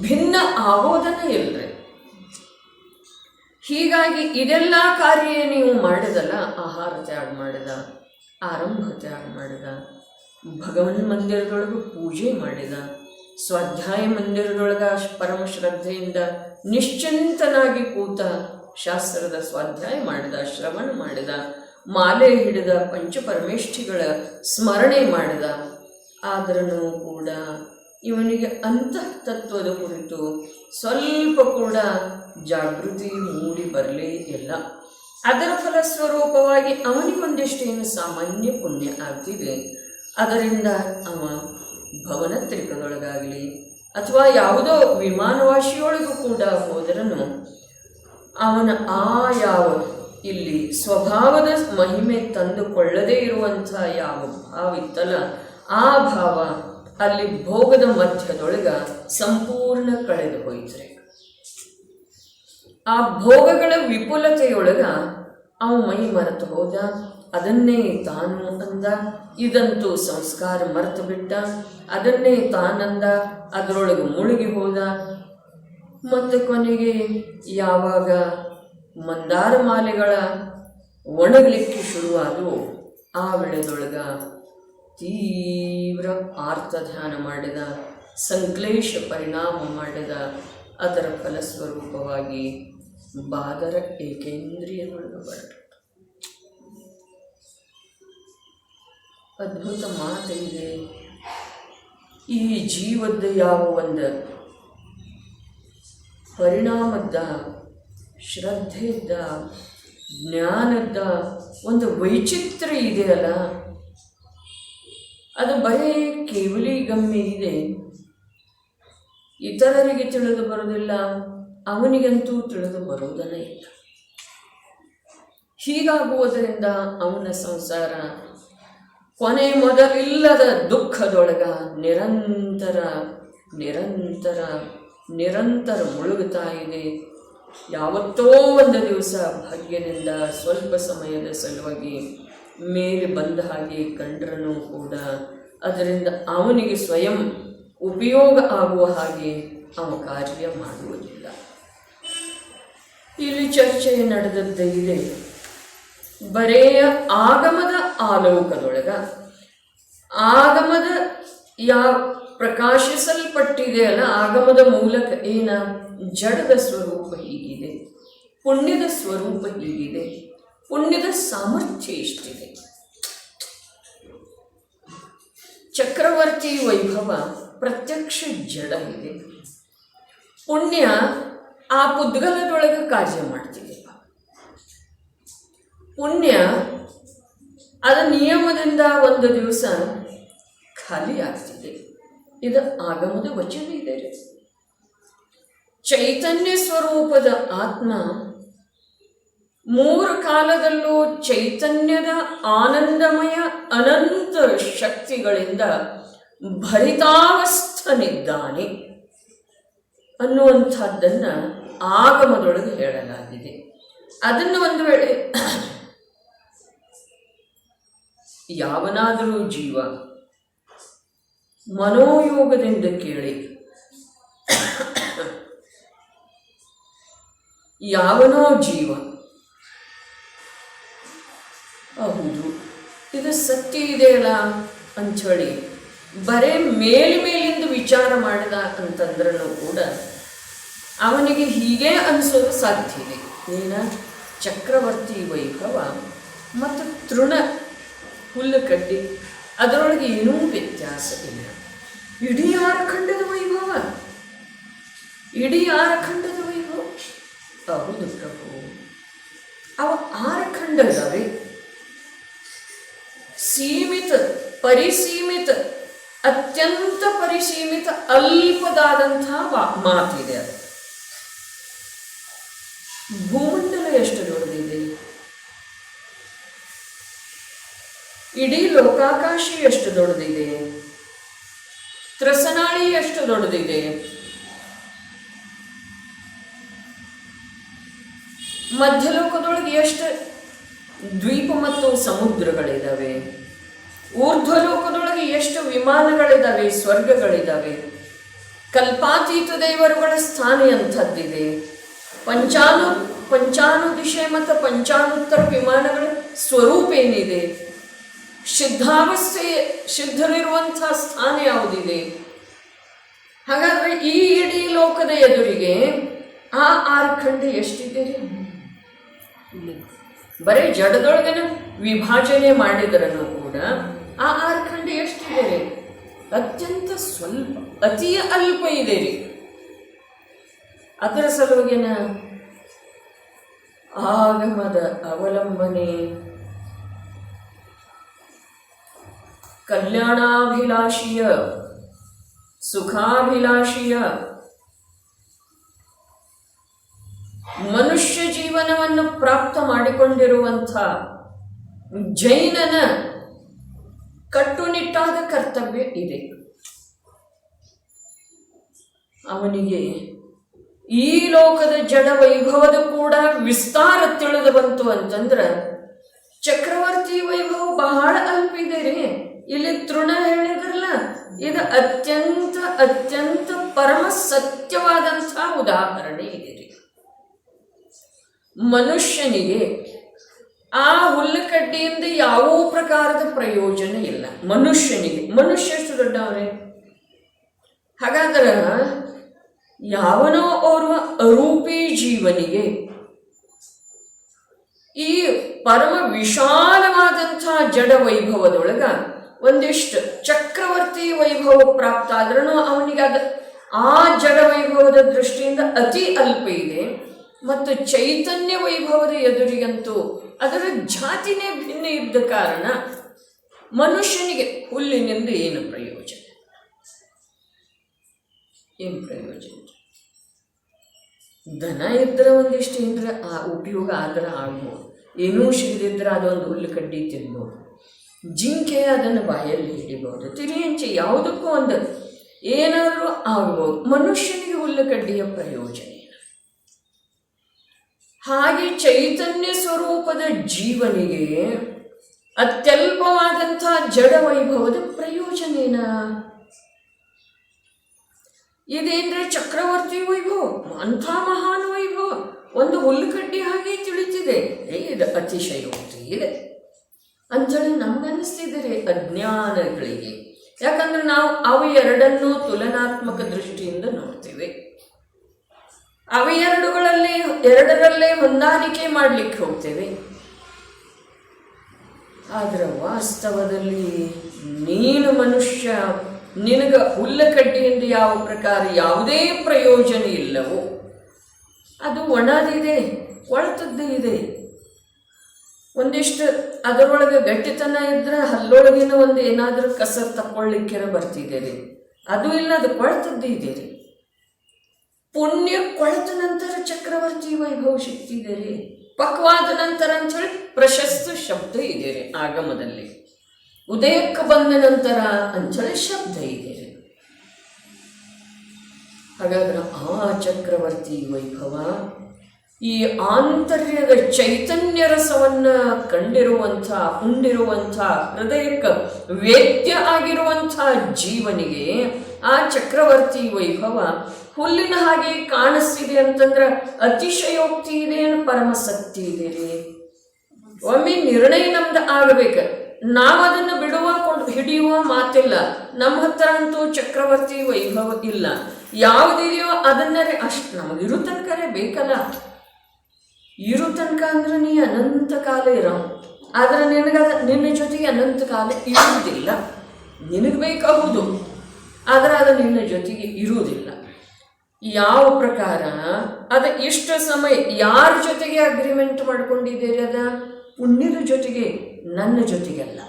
ಭಿನ್ನ ಆಗೋದನ್ನ ಇಲ್ಲರಿ. ಹೀಗಾಗಿ ಇದೆಲ್ಲ ಕಾರ್ಯ ನೀವು ಮಾಡಿದಲ್ಲ, ಆಹಾರ ತ್ಯಾಗ ಮಾಡಿದ, ಆರಂಭ ತ್ಯಾಗ ಮಾಡಿದ, ಭಗವನ್ ಮಂದಿರದೊಳಗೆ ಪೂಜೆ ಮಾಡಿದ, ಸ್ವಾಧ್ಯಾಯ ಮಂದಿರದೊಳಗೆ ಪರಮ ಶ್ರದ್ಧೆಯಿಂದ ನಿಶ್ಚಿಂತನಾಗಿ ಕೂತ ಶಾಸ್ತ್ರದ ಸ್ವಾಧ್ಯಾಯ ಮಾಡಿದ, ಶ್ರವಣ ಮಾಡಿದ, ಮಾಲೆ ಹಿಡಿದ, ಪಂಚಪರಮೇಷ್ಠಿಗಳ ಸ್ಮರಣೆ ಮಾಡಿದ. ಆದ್ರೂ ಕೂಡ ಇವನಿಗೆ ಅಂತಃತತ್ವದ ಕುರಿತು ಸ್ವಲ್ಪ ಕೂಡ ಜಾಗೃತಿ ಮೂಡಿ ಬರಲೇ ಇಲ್ಲ. ಅದರ ಫಲಸ್ವರೂಪವಾಗಿ ಅವನಿಗೊಂದಿಷ್ಟೇನು ಸಾಮಾನ್ಯ ಪುಣ್ಯ ಆಗ್ತಿದೆ. ಅದರಿಂದ ಅವ ಭವನತ್ರಿಕದೊಳಗಾಗಲಿ ಅಥವಾ ಯಾವುದೋ ವಿಮಾನವಾಸಿಯೊಳಗೂ ಕೂಡ ಹೋದರನು ಅವನ ಯಾವ ಇಲ್ಲಿ ಸ್ವಭಾವದ ಮಹಿಮೆ ತಂದುಕೊಳ್ಳದೇ ಇರುವಂಥ ಯಾವ ಭಾವ ಇತ್ತಲ್ಲ, ಆ ಭಾವ ಅಲ್ಲಿ ಭೋಗದ ಮಧ್ಯದೊಳಗ ಸಂಪೂರ್ಣ ಕಳೆದು ಹೋಯ್ತ್ರೆ. ಆ ಭೋಗಗಳ ವಿಪುಲತೆಯೊಳಗ ಅವ ಮೈ ಮರೆತು ಹೋದ, ಅದನ್ನೇ ತಾನು ಅಂದ. ಇದಂತೂ ಸಂಸ್ಕಾರ ಮರೆತು ಬಿಟ್ಟ, ಅದನ್ನೇ ತಾನಂದ, ಅದರೊಳಗೆ ಮುಳುಗಿ ಹೋದ. ಮತ್ತು ಕೊನೆಗೆ ಯಾವಾಗ ಮಂದಾರ ಮಾಲೆಗಳ ಒಣಗಲಿಕ್ಕೆ ಶುರುವಾದವು, ಆ ವೇಳೆದೊಳಗ ತೀವ್ರ ಆರ್ತಧ್ಯಾನ ಮಾಡಿದ. ಸಂಕ್ಲೇಶ ಪರಿಣಾಮ ಮಾಡಿದ ಅದರ ಫಲಸ್ವರೂಪವಾಗಿ ಬಾದರ ಏಕೇಂದ್ರಿಯದೊಳಗೆ ಹೊರಟ. ಅದ್ಭುತ ಮಾತು ಇದೆ. ಈ ಜೀವದ ಯಾವ ಒಂದು ಪರಿಣಾಮದ, ಶ್ರದ್ಧೆದ್ದ, ಜ್ಞಾನದ ಒಂದು ವೈಚಿತ್ರ್ಯ ಇದೆಯಲ್ಲ, ಅದು ಬರೀ ಕೇವಲಿಗಮ್ಮೆ ಇದೆ. ಇತರರಿಗೆ ತಿಳಿದು ಬರೋದಿಲ್ಲ, ಅವನಿಗಂತೂ ತಿಳಿದು ಬರೋದನ್ನೇ ಇಲ್ಲ. ಹೀಗಾಗುವುದರಿಂದ ಅವನ ಸಂಸಾರ ಕೊನೆ ಮೊದಲಿಲ್ಲದ ದುಃಖದೊಳಗ ನಿರಂತರ ನಿರಂತರ ನಿರಂತರ ಮುಳುಗುತ್ತಾ ಇದೆ. ಯಾವತ್ತೋ ಒಂದು ದಿವಸ ಭಾಗ್ಯದಿಂದ ಸ್ವಲ್ಪ ಸಮಯದ ಸಲುವಾಗಿ ಮೇಲೆ ಬಂದ ಹಾಗೆ ಕಂಡ್ರೂ ಕೂಡ ಅದರಿಂದ ಅವನಿಗೆ ಸ್ವಯಂ ಉಪಯೋಗ ಆಗುವ ಹಾಗೆ ಅವ ಕಾರ್ಯ ಮಾಡುವುದಿಲ್ಲ. ಇಲ್ಲಿ ಚರ್ಚೆ ನಡೆದದ್ದೇ ಇದೆ. ಬರೇ ಆಗಮದ ಆಲೋಕದೊಳಗ ಆಗಮದ ಪ್ರಕಾಶಿಸಲ್ಪಟ್ಟಿದೆ ಅಲ್ಲ, ಆಗಮದ ಮೂಲಕ ಏನ ಜಡದ ಸ್ವರೂಪ ಹೀಗಿದೆ, ಪುಣ್ಯದ ಸ್ವರೂಪ ಹೀಗಿದೆ, ಪುಣ್ಯದ ಸಾಮರ್ಥ್ಯ ಇಷ್ಟಿದೆ. ಚಕ್ರವರ್ತಿ ವೈಭವ ಪ್ರತ್ಯಕ್ಷ ಜಡ ಇದೆ. ಪುಣ್ಯ ಆ ಪುದ್ಗಲದೊಳಗೆ ಕಾರ್ಯ ಮಾಡ್ತಿದೆ. ಪುಣ್ಯ ಅದ ನಿಯಮದಿಂದ ಒಂದು ದಿವಸ ಖಾಲಿ ಆಗ್ತಿದೆ. ಇದು ಆಗಮದ ವಚನ ಇದೆ. ಚೈತನ್ಯ ಸ್ವರೂಪದ ಆತ್ಮ ಮೂರು ಕಾಲದಲ್ಲೂ ಚೈತನ್ಯದ ಆನಂದಮಯ ಅನಂತ ಶಕ್ತಿಗಳಿಂದ ಭರಿತಾವಸ್ಥನಿದ್ದಾನೆ ಅನ್ನುವಂಥದ್ದನ್ನು ಆಗಮದೊಳಗೆ ಹೇಳಲಾಗಿದೆ. ಅದನ್ನು ಒಂದು ವೇಳೆ ಯಾವನಾದರೂ ಜೀವ ಮನೋಯೋಗದಿಂದ ಕೇಳಿ, ಯಾವನೋ ಜೀವ ಹೌದು ಇದು ಸತ್ಯ ಇದೆಯಲ್ಲ ಅಂಥೇಳಿ ಬರೇ ಮೇಲಿಂದ ವಿಚಾರ ಮಾಡಿದ ಅಂತಂದ್ರೂ ಕೂಡ ಅವನಿಗೆ ಹೀಗೆ ಅನಿಸೋದು ಸಾಧ್ಯ ಇದೆ. ಏನ ಚಕ್ರವರ್ತಿ ವೈಭವ ಮತ್ತು ತೃಣ ಹುಲ್ಲು ಕಡ್ಡಿ ಅದರೊಳಗೆ ಏನೂ ವ್ಯತ್ಯಾಸ ಇಲ್ಲ. ಇಡೀ ಆರಖಂಡದ ವೈಭವ, ಇಡೀ ಆರಖಂಡದ ವೈಭವ. ಹೌದು ಪ್ರಭು, ಅವ ಆರಖಂಡದವೇ ಸೀಮಿತ, ಪರಿಸೀಮಿತ, ಅತ್ಯಂತ ಪರಿಸೀಮಿತ ಅಲ್ಪದಾದಂಥ ಮಾತಿದೆ. ಅದು ಭೂಮಂಡಲ ಎಷ್ಟು ದೊಡ್ಡದಿದೆ, ಇಡೀ ಲೋಕಾಕಾಶ ಎಷ್ಟು ದೊಡ್ಡದಿದೆ, ತ್ರಸನಾಳಿ ಎಷ್ಟು ದೊಡ್ಡದಿದೆ, ಮಧ್ಯಲೋಕದೊಳಗೆ ಎಷ್ಟು ದ್ವೀಪ ಮತ್ತು ಸಮುದ್ರಗಳಿದ್ದಾವೆ, ಊರ್ಧ್ವಲೋಕದೊಳಗೆ ಎಷ್ಟು ವಿಮಾನಗಳಿದ್ದಾವೆ, ಸ್ವರ್ಗಗಳಿದ್ದಾವೆ, ಕಲ್ಪಾತೀತ ದೇವರುಗಳ ಸ್ಥಾನ ಅಂಥದ್ದಿದೆ, ಪಂಚಾನು ದಿಶೆ ಮತ್ತು ಪಂಚಾನುತ್ತರ ವಿಮಾನಗಳ ಸ್ವರೂಪ ಏನಿದೆ, ಸಿದ್ಧರಿರುವಂಥ ಸ್ಥಾನ ಯಾವುದಿದೆ. ಹಾಗಾದ್ರೆ ಈ ಇಡೀ ಲೋಕದ ಎದುರಿಗೆ ಆ ಆರಖಂಡ ಎಷ್ಟಿದೆ? ಬರೀ ಜಡದೊಳಗನ ವಿಭಾಜನೆ ಮಾಡಿದ್ರೂ ಕೂಡ ಆ ಆರಖಂಡ ಎಷ್ಟಿದೆ? ಅತ್ಯಂತ ಸ್ವಲ್ಪ, ಅತಿ ಅಲ್ಪ ಇದೆ ರೀ. ಅದರ ಸಲುವಾಗಿನ ಆಗಮದ ಅವಲಂಬನೆ ಕಲ್ಯಾಣಾಭಿಲಾಷಿಯ, ಸುಖಾಭಿಲಾಷಿಯ, ಮನುಷ್ಯ ಜೀವನವನ್ನು ಪ್ರಾಪ್ತ ಮಾಡಿಕೊಂಡಿರುವಂಥ ಜೈನನ ಕಟ್ಟುನಿಟ್ಟಾದ ಕರ್ತವ್ಯ ಇದೆ. ಅವನಿಗೆ ಈ ಲೋಕದ ಜಡ ವೈಭವದ ಕೂಡ ವಿಸ್ತಾರ ತಿಳಿದು ಬಂತು ಅಂತಂದ್ರೆ ಚಕ್ರವರ್ತಿ ವೈಭವ ಬಹಳ ಅಲ್ಪ ಇದೆ ರೀ. ಇಲ್ಲಿ ತೃಣ ಹೇಳಿದ್ರಲ್ಲ, ಇದು ಅತ್ಯಂತ ಅತ್ಯಂತ ಪರಮ ಸತ್ಯವಾದಂಥ ಉದಾಹರಣೆ ಇದೆ ರೀ. ಮನುಷ್ಯನಿಗೆ ಆ ಹುಲ್ಲುಕಡ್ಡಿಯಿಂದ ಯಾವ ಪ್ರಕಾರದ ಪ್ರಯೋಜನ ಇಲ್ಲ. ಮನುಷ್ಯನಿಗೆ, ಮನುಷ್ಯ ಎಷ್ಟು ದೊಡ್ಡವನೇ, ಹಾಗಾದ್ರೆ ಯಾವನೋ ಓರ್ವ ಅರೂಪಿ ಜೀವನಿಗೆ ಈ ಪರಮ ವಿಶಾಲವಾದಂಥ ಜಡ ವೈಭವದೊಳಗ ಒಂದಿಷ್ಟು ಚಕ್ರವರ್ತಿ ವೈಭವ ಪ್ರಾಪ್ತ ಆದ್ರೂ ಅವನಿಗೆ ಆ ಜಡ ವೈಭವದ ದೃಷ್ಟಿಯಿಂದ ಅತಿ ಅಲ್ಪ ಇದೆ. ಮತ್ತು ಚೈತನ್ಯ ವೈಭವದ ಎದುರಿಗಂತೂ ಅದರ ಜಾತಿನೇ ಭಿನ್ನ ಇದ್ದ ಕಾರಣ ಮನುಷ್ಯನಿಗೆ ಹುಲ್ಲಿನಿಂದ ಏನು ಪ್ರಯೋಜನ? ಏನು ಪ್ರಯೋಜನ? ದನ ಇದ್ರೆ ಒಂದಿಷ್ಟು ಇದ್ರೆ ಆ ಉಪಯೋಗ ಆದ್ರೆ ಆಗ್ಬೋದು, ಏನೂ ಸಿಗದಿದ್ರೆ ಅದೊಂದು ಹುಲ್ಲು ಕಡ್ಡಿ ತಿನ್ಬೋದು, ಜಿಂಕೆ ಅದನ್ನು ಬಾಯಲ್ಲಿ ಹಿಡಿಬೋದು, ತಿರಿಯಂಚೆ ಯಾವುದಕ್ಕೂ ಒಂದು ಏನಾದರೂ ಆಗ್ಬೋದು. ಮನುಷ್ಯನಿಗೆ ಹುಲ್ಲು ಕಡ್ಡಿಯ ಪ್ರಯೋಜನ ಏನು? ಹಾಗೆ ಚೈತನ್ಯ ಸ್ವರೂಪದ ಜೀವನಿಗೆ ಅತ್ಯಲ್ಪವಾದಂಥ ಜಡ ವೈಭವದ ಪ್ರಯೋಜನೇನ? ಇದೇಂದ್ರೆ ಚಕ್ರವರ್ತಿ ವೈಭವ, ಅಂಥ ಮಹಾನ್ ವೈಭವ, ಒಂದು ಹುಲ್ಲುಕಡ್ಡಿ ಹಾಗೆ ತಿಳಿತಿದೆ, ಇದು ಅತಿಶಯೋಕ್ತಿ ಇದೆ ಅಂಥೇಳಿ ನಮ್ಗನ್ನಿಸ್ತಿದ್ದಾರೆ ಅಜ್ಞಾನಗಳಿಗೆ. ಯಾಕಂದ್ರೆ ನಾವು ಅವು ಎರಡನ್ನೂ ತುಲನಾತ್ಮಕ ದೃಷ್ಟಿಯಿಂದ ನೋಡ್ತೇವೆ. ಅವು ಎರಡರಲ್ಲೇ ಹೊಂದಾಣಿಕೆ ಮಾಡಲಿಕ್ಕೆ ಹೋಗ್ತೇವೆ. ಆದರೆ ವಾಸ್ತವದಲ್ಲಿ ನೀನು ಮನುಷ್ಯ, ನಿನಗೆ ಹುಲ್ಲುಕಡ್ಡಿಯಿಂದ ಯಾವ ಪ್ರಕಾರ ಯಾವುದೇ ಪ್ರಯೋಜನ ಇಲ್ಲವೋ, ಅದು ಒಣದಿದೆ, ಕೊಳತದ್ದು ಇದೆ. ಒಂದಿಷ್ಟು ಅದರೊಳಗೆ ಗಟ್ಟಿತನ ಇದ್ರೆ ಹಲ್ಲೊಳಗಿನ ಒಂದು ಏನಾದರೂ ಕಸರು ತಕ್ಕೊಳ್ಳಿಕ್ಕೆ ಬರ್ತಿದ್ದೀರಿ, ಅದು ಇಲ್ಲ, ಅದು ಕೊಳತದ್ದು ಇದೆ ರೀ. ಪುಣ್ಯ ಕೊಳತ ನಂತರ ಚಕ್ರವರ್ತಿ ವೈಭವ ಸಿಗ್ತಿದೆ ರೀ. ಪಕ್ವಾದ ನಂತರ ಅಂಥೇಳಿ ಪ್ರಶಸ್ತ ಶಬ್ದ ಇದೆ ರೀ ಆಗಮದಲ್ಲಿ. ಉದಯಕ್ಕೆ ಬಂದ ನಂತರ ಅಂಥೇಳಿ ಶಬ್ದ ಇದೆ ರೀ. ಹಾಗಾದ್ರೆ ಆ ಚಕ್ರವರ್ತಿ ವೈಭವ ಈ ಆಂತರ್ಯದ ಚೈತನ್ಯ ರಸವನ್ನ ಕಂಡಿರುವಂಥ, ಉಂಡಿರುವಂಥ, ಹೃದಯಕ್ಕೆ ವೇದ್ಯ ಆಗಿರುವಂಥ ಜೀವನಿಗೆ ಆ ಚಕ್ರವರ್ತಿ ವೈಭವ ಹುಲ್ಲಿನ ಹಾಗೆ ಕಾಣಿಸ್ತಿದೆ ಅಂತಂದ್ರೆ ಅತಿಶಯೋಕ್ತಿ ಇದೆ, ಪರಮ ಸತ್ಯ ಇದೆ ರೀ. ಒಮ್ಮೆ ನಿರ್ಣಯ ನಮ್ದು ಆಗಬೇಕು. ನಾವು ಅದನ್ನು ಹಿಡಿಯುವ ಮಾತಿಲ್ಲ. ನಮ್ಮ ಹತ್ರ ಅಂತೂ ಚಕ್ರವರ್ತಿ ವೈಭವ ಇಲ್ಲ. ಯಾವುದಿದೆಯೋ ಅದನ್ನರೇ ಅಷ್ಟು ನಮಗಿರು ತನಕರೇ ಬೇಕಲ್ಲ. ಇರು ತನಕ ಅಂದ್ರೆ ನೀ ಅನಂತ ಕಾಲ ಇರೋ, ಆದರೆ ನಿನ್ನ ಜೊತೆಗೆ ಅನಂತ ಕಾಲ ಇರುವುದಿಲ್ಲ. ನಿನಗೆ ಬೇಕಾಗುವುದು, ಆದರೆ ಅದು ನಿನ್ನ ಜೊತೆಗೆ ಇರುವುದಿಲ್ಲ. ಯಾವ ಪ್ರಕಾರ ಅದು ಇಷ್ಟು ಸಮಯ ಯಾರ ಜೊತೆಗೆ ಅಗ್ರಿಮೆಂಟ್ ಮಾಡ್ಕೊಂಡಿದ್ದೀರಿ? ಅದ ಪುಣ್ಯದ ಜೊತೆಗೆ, ನನ್ನ ಜೊತೆಗೆಲ್ಲ.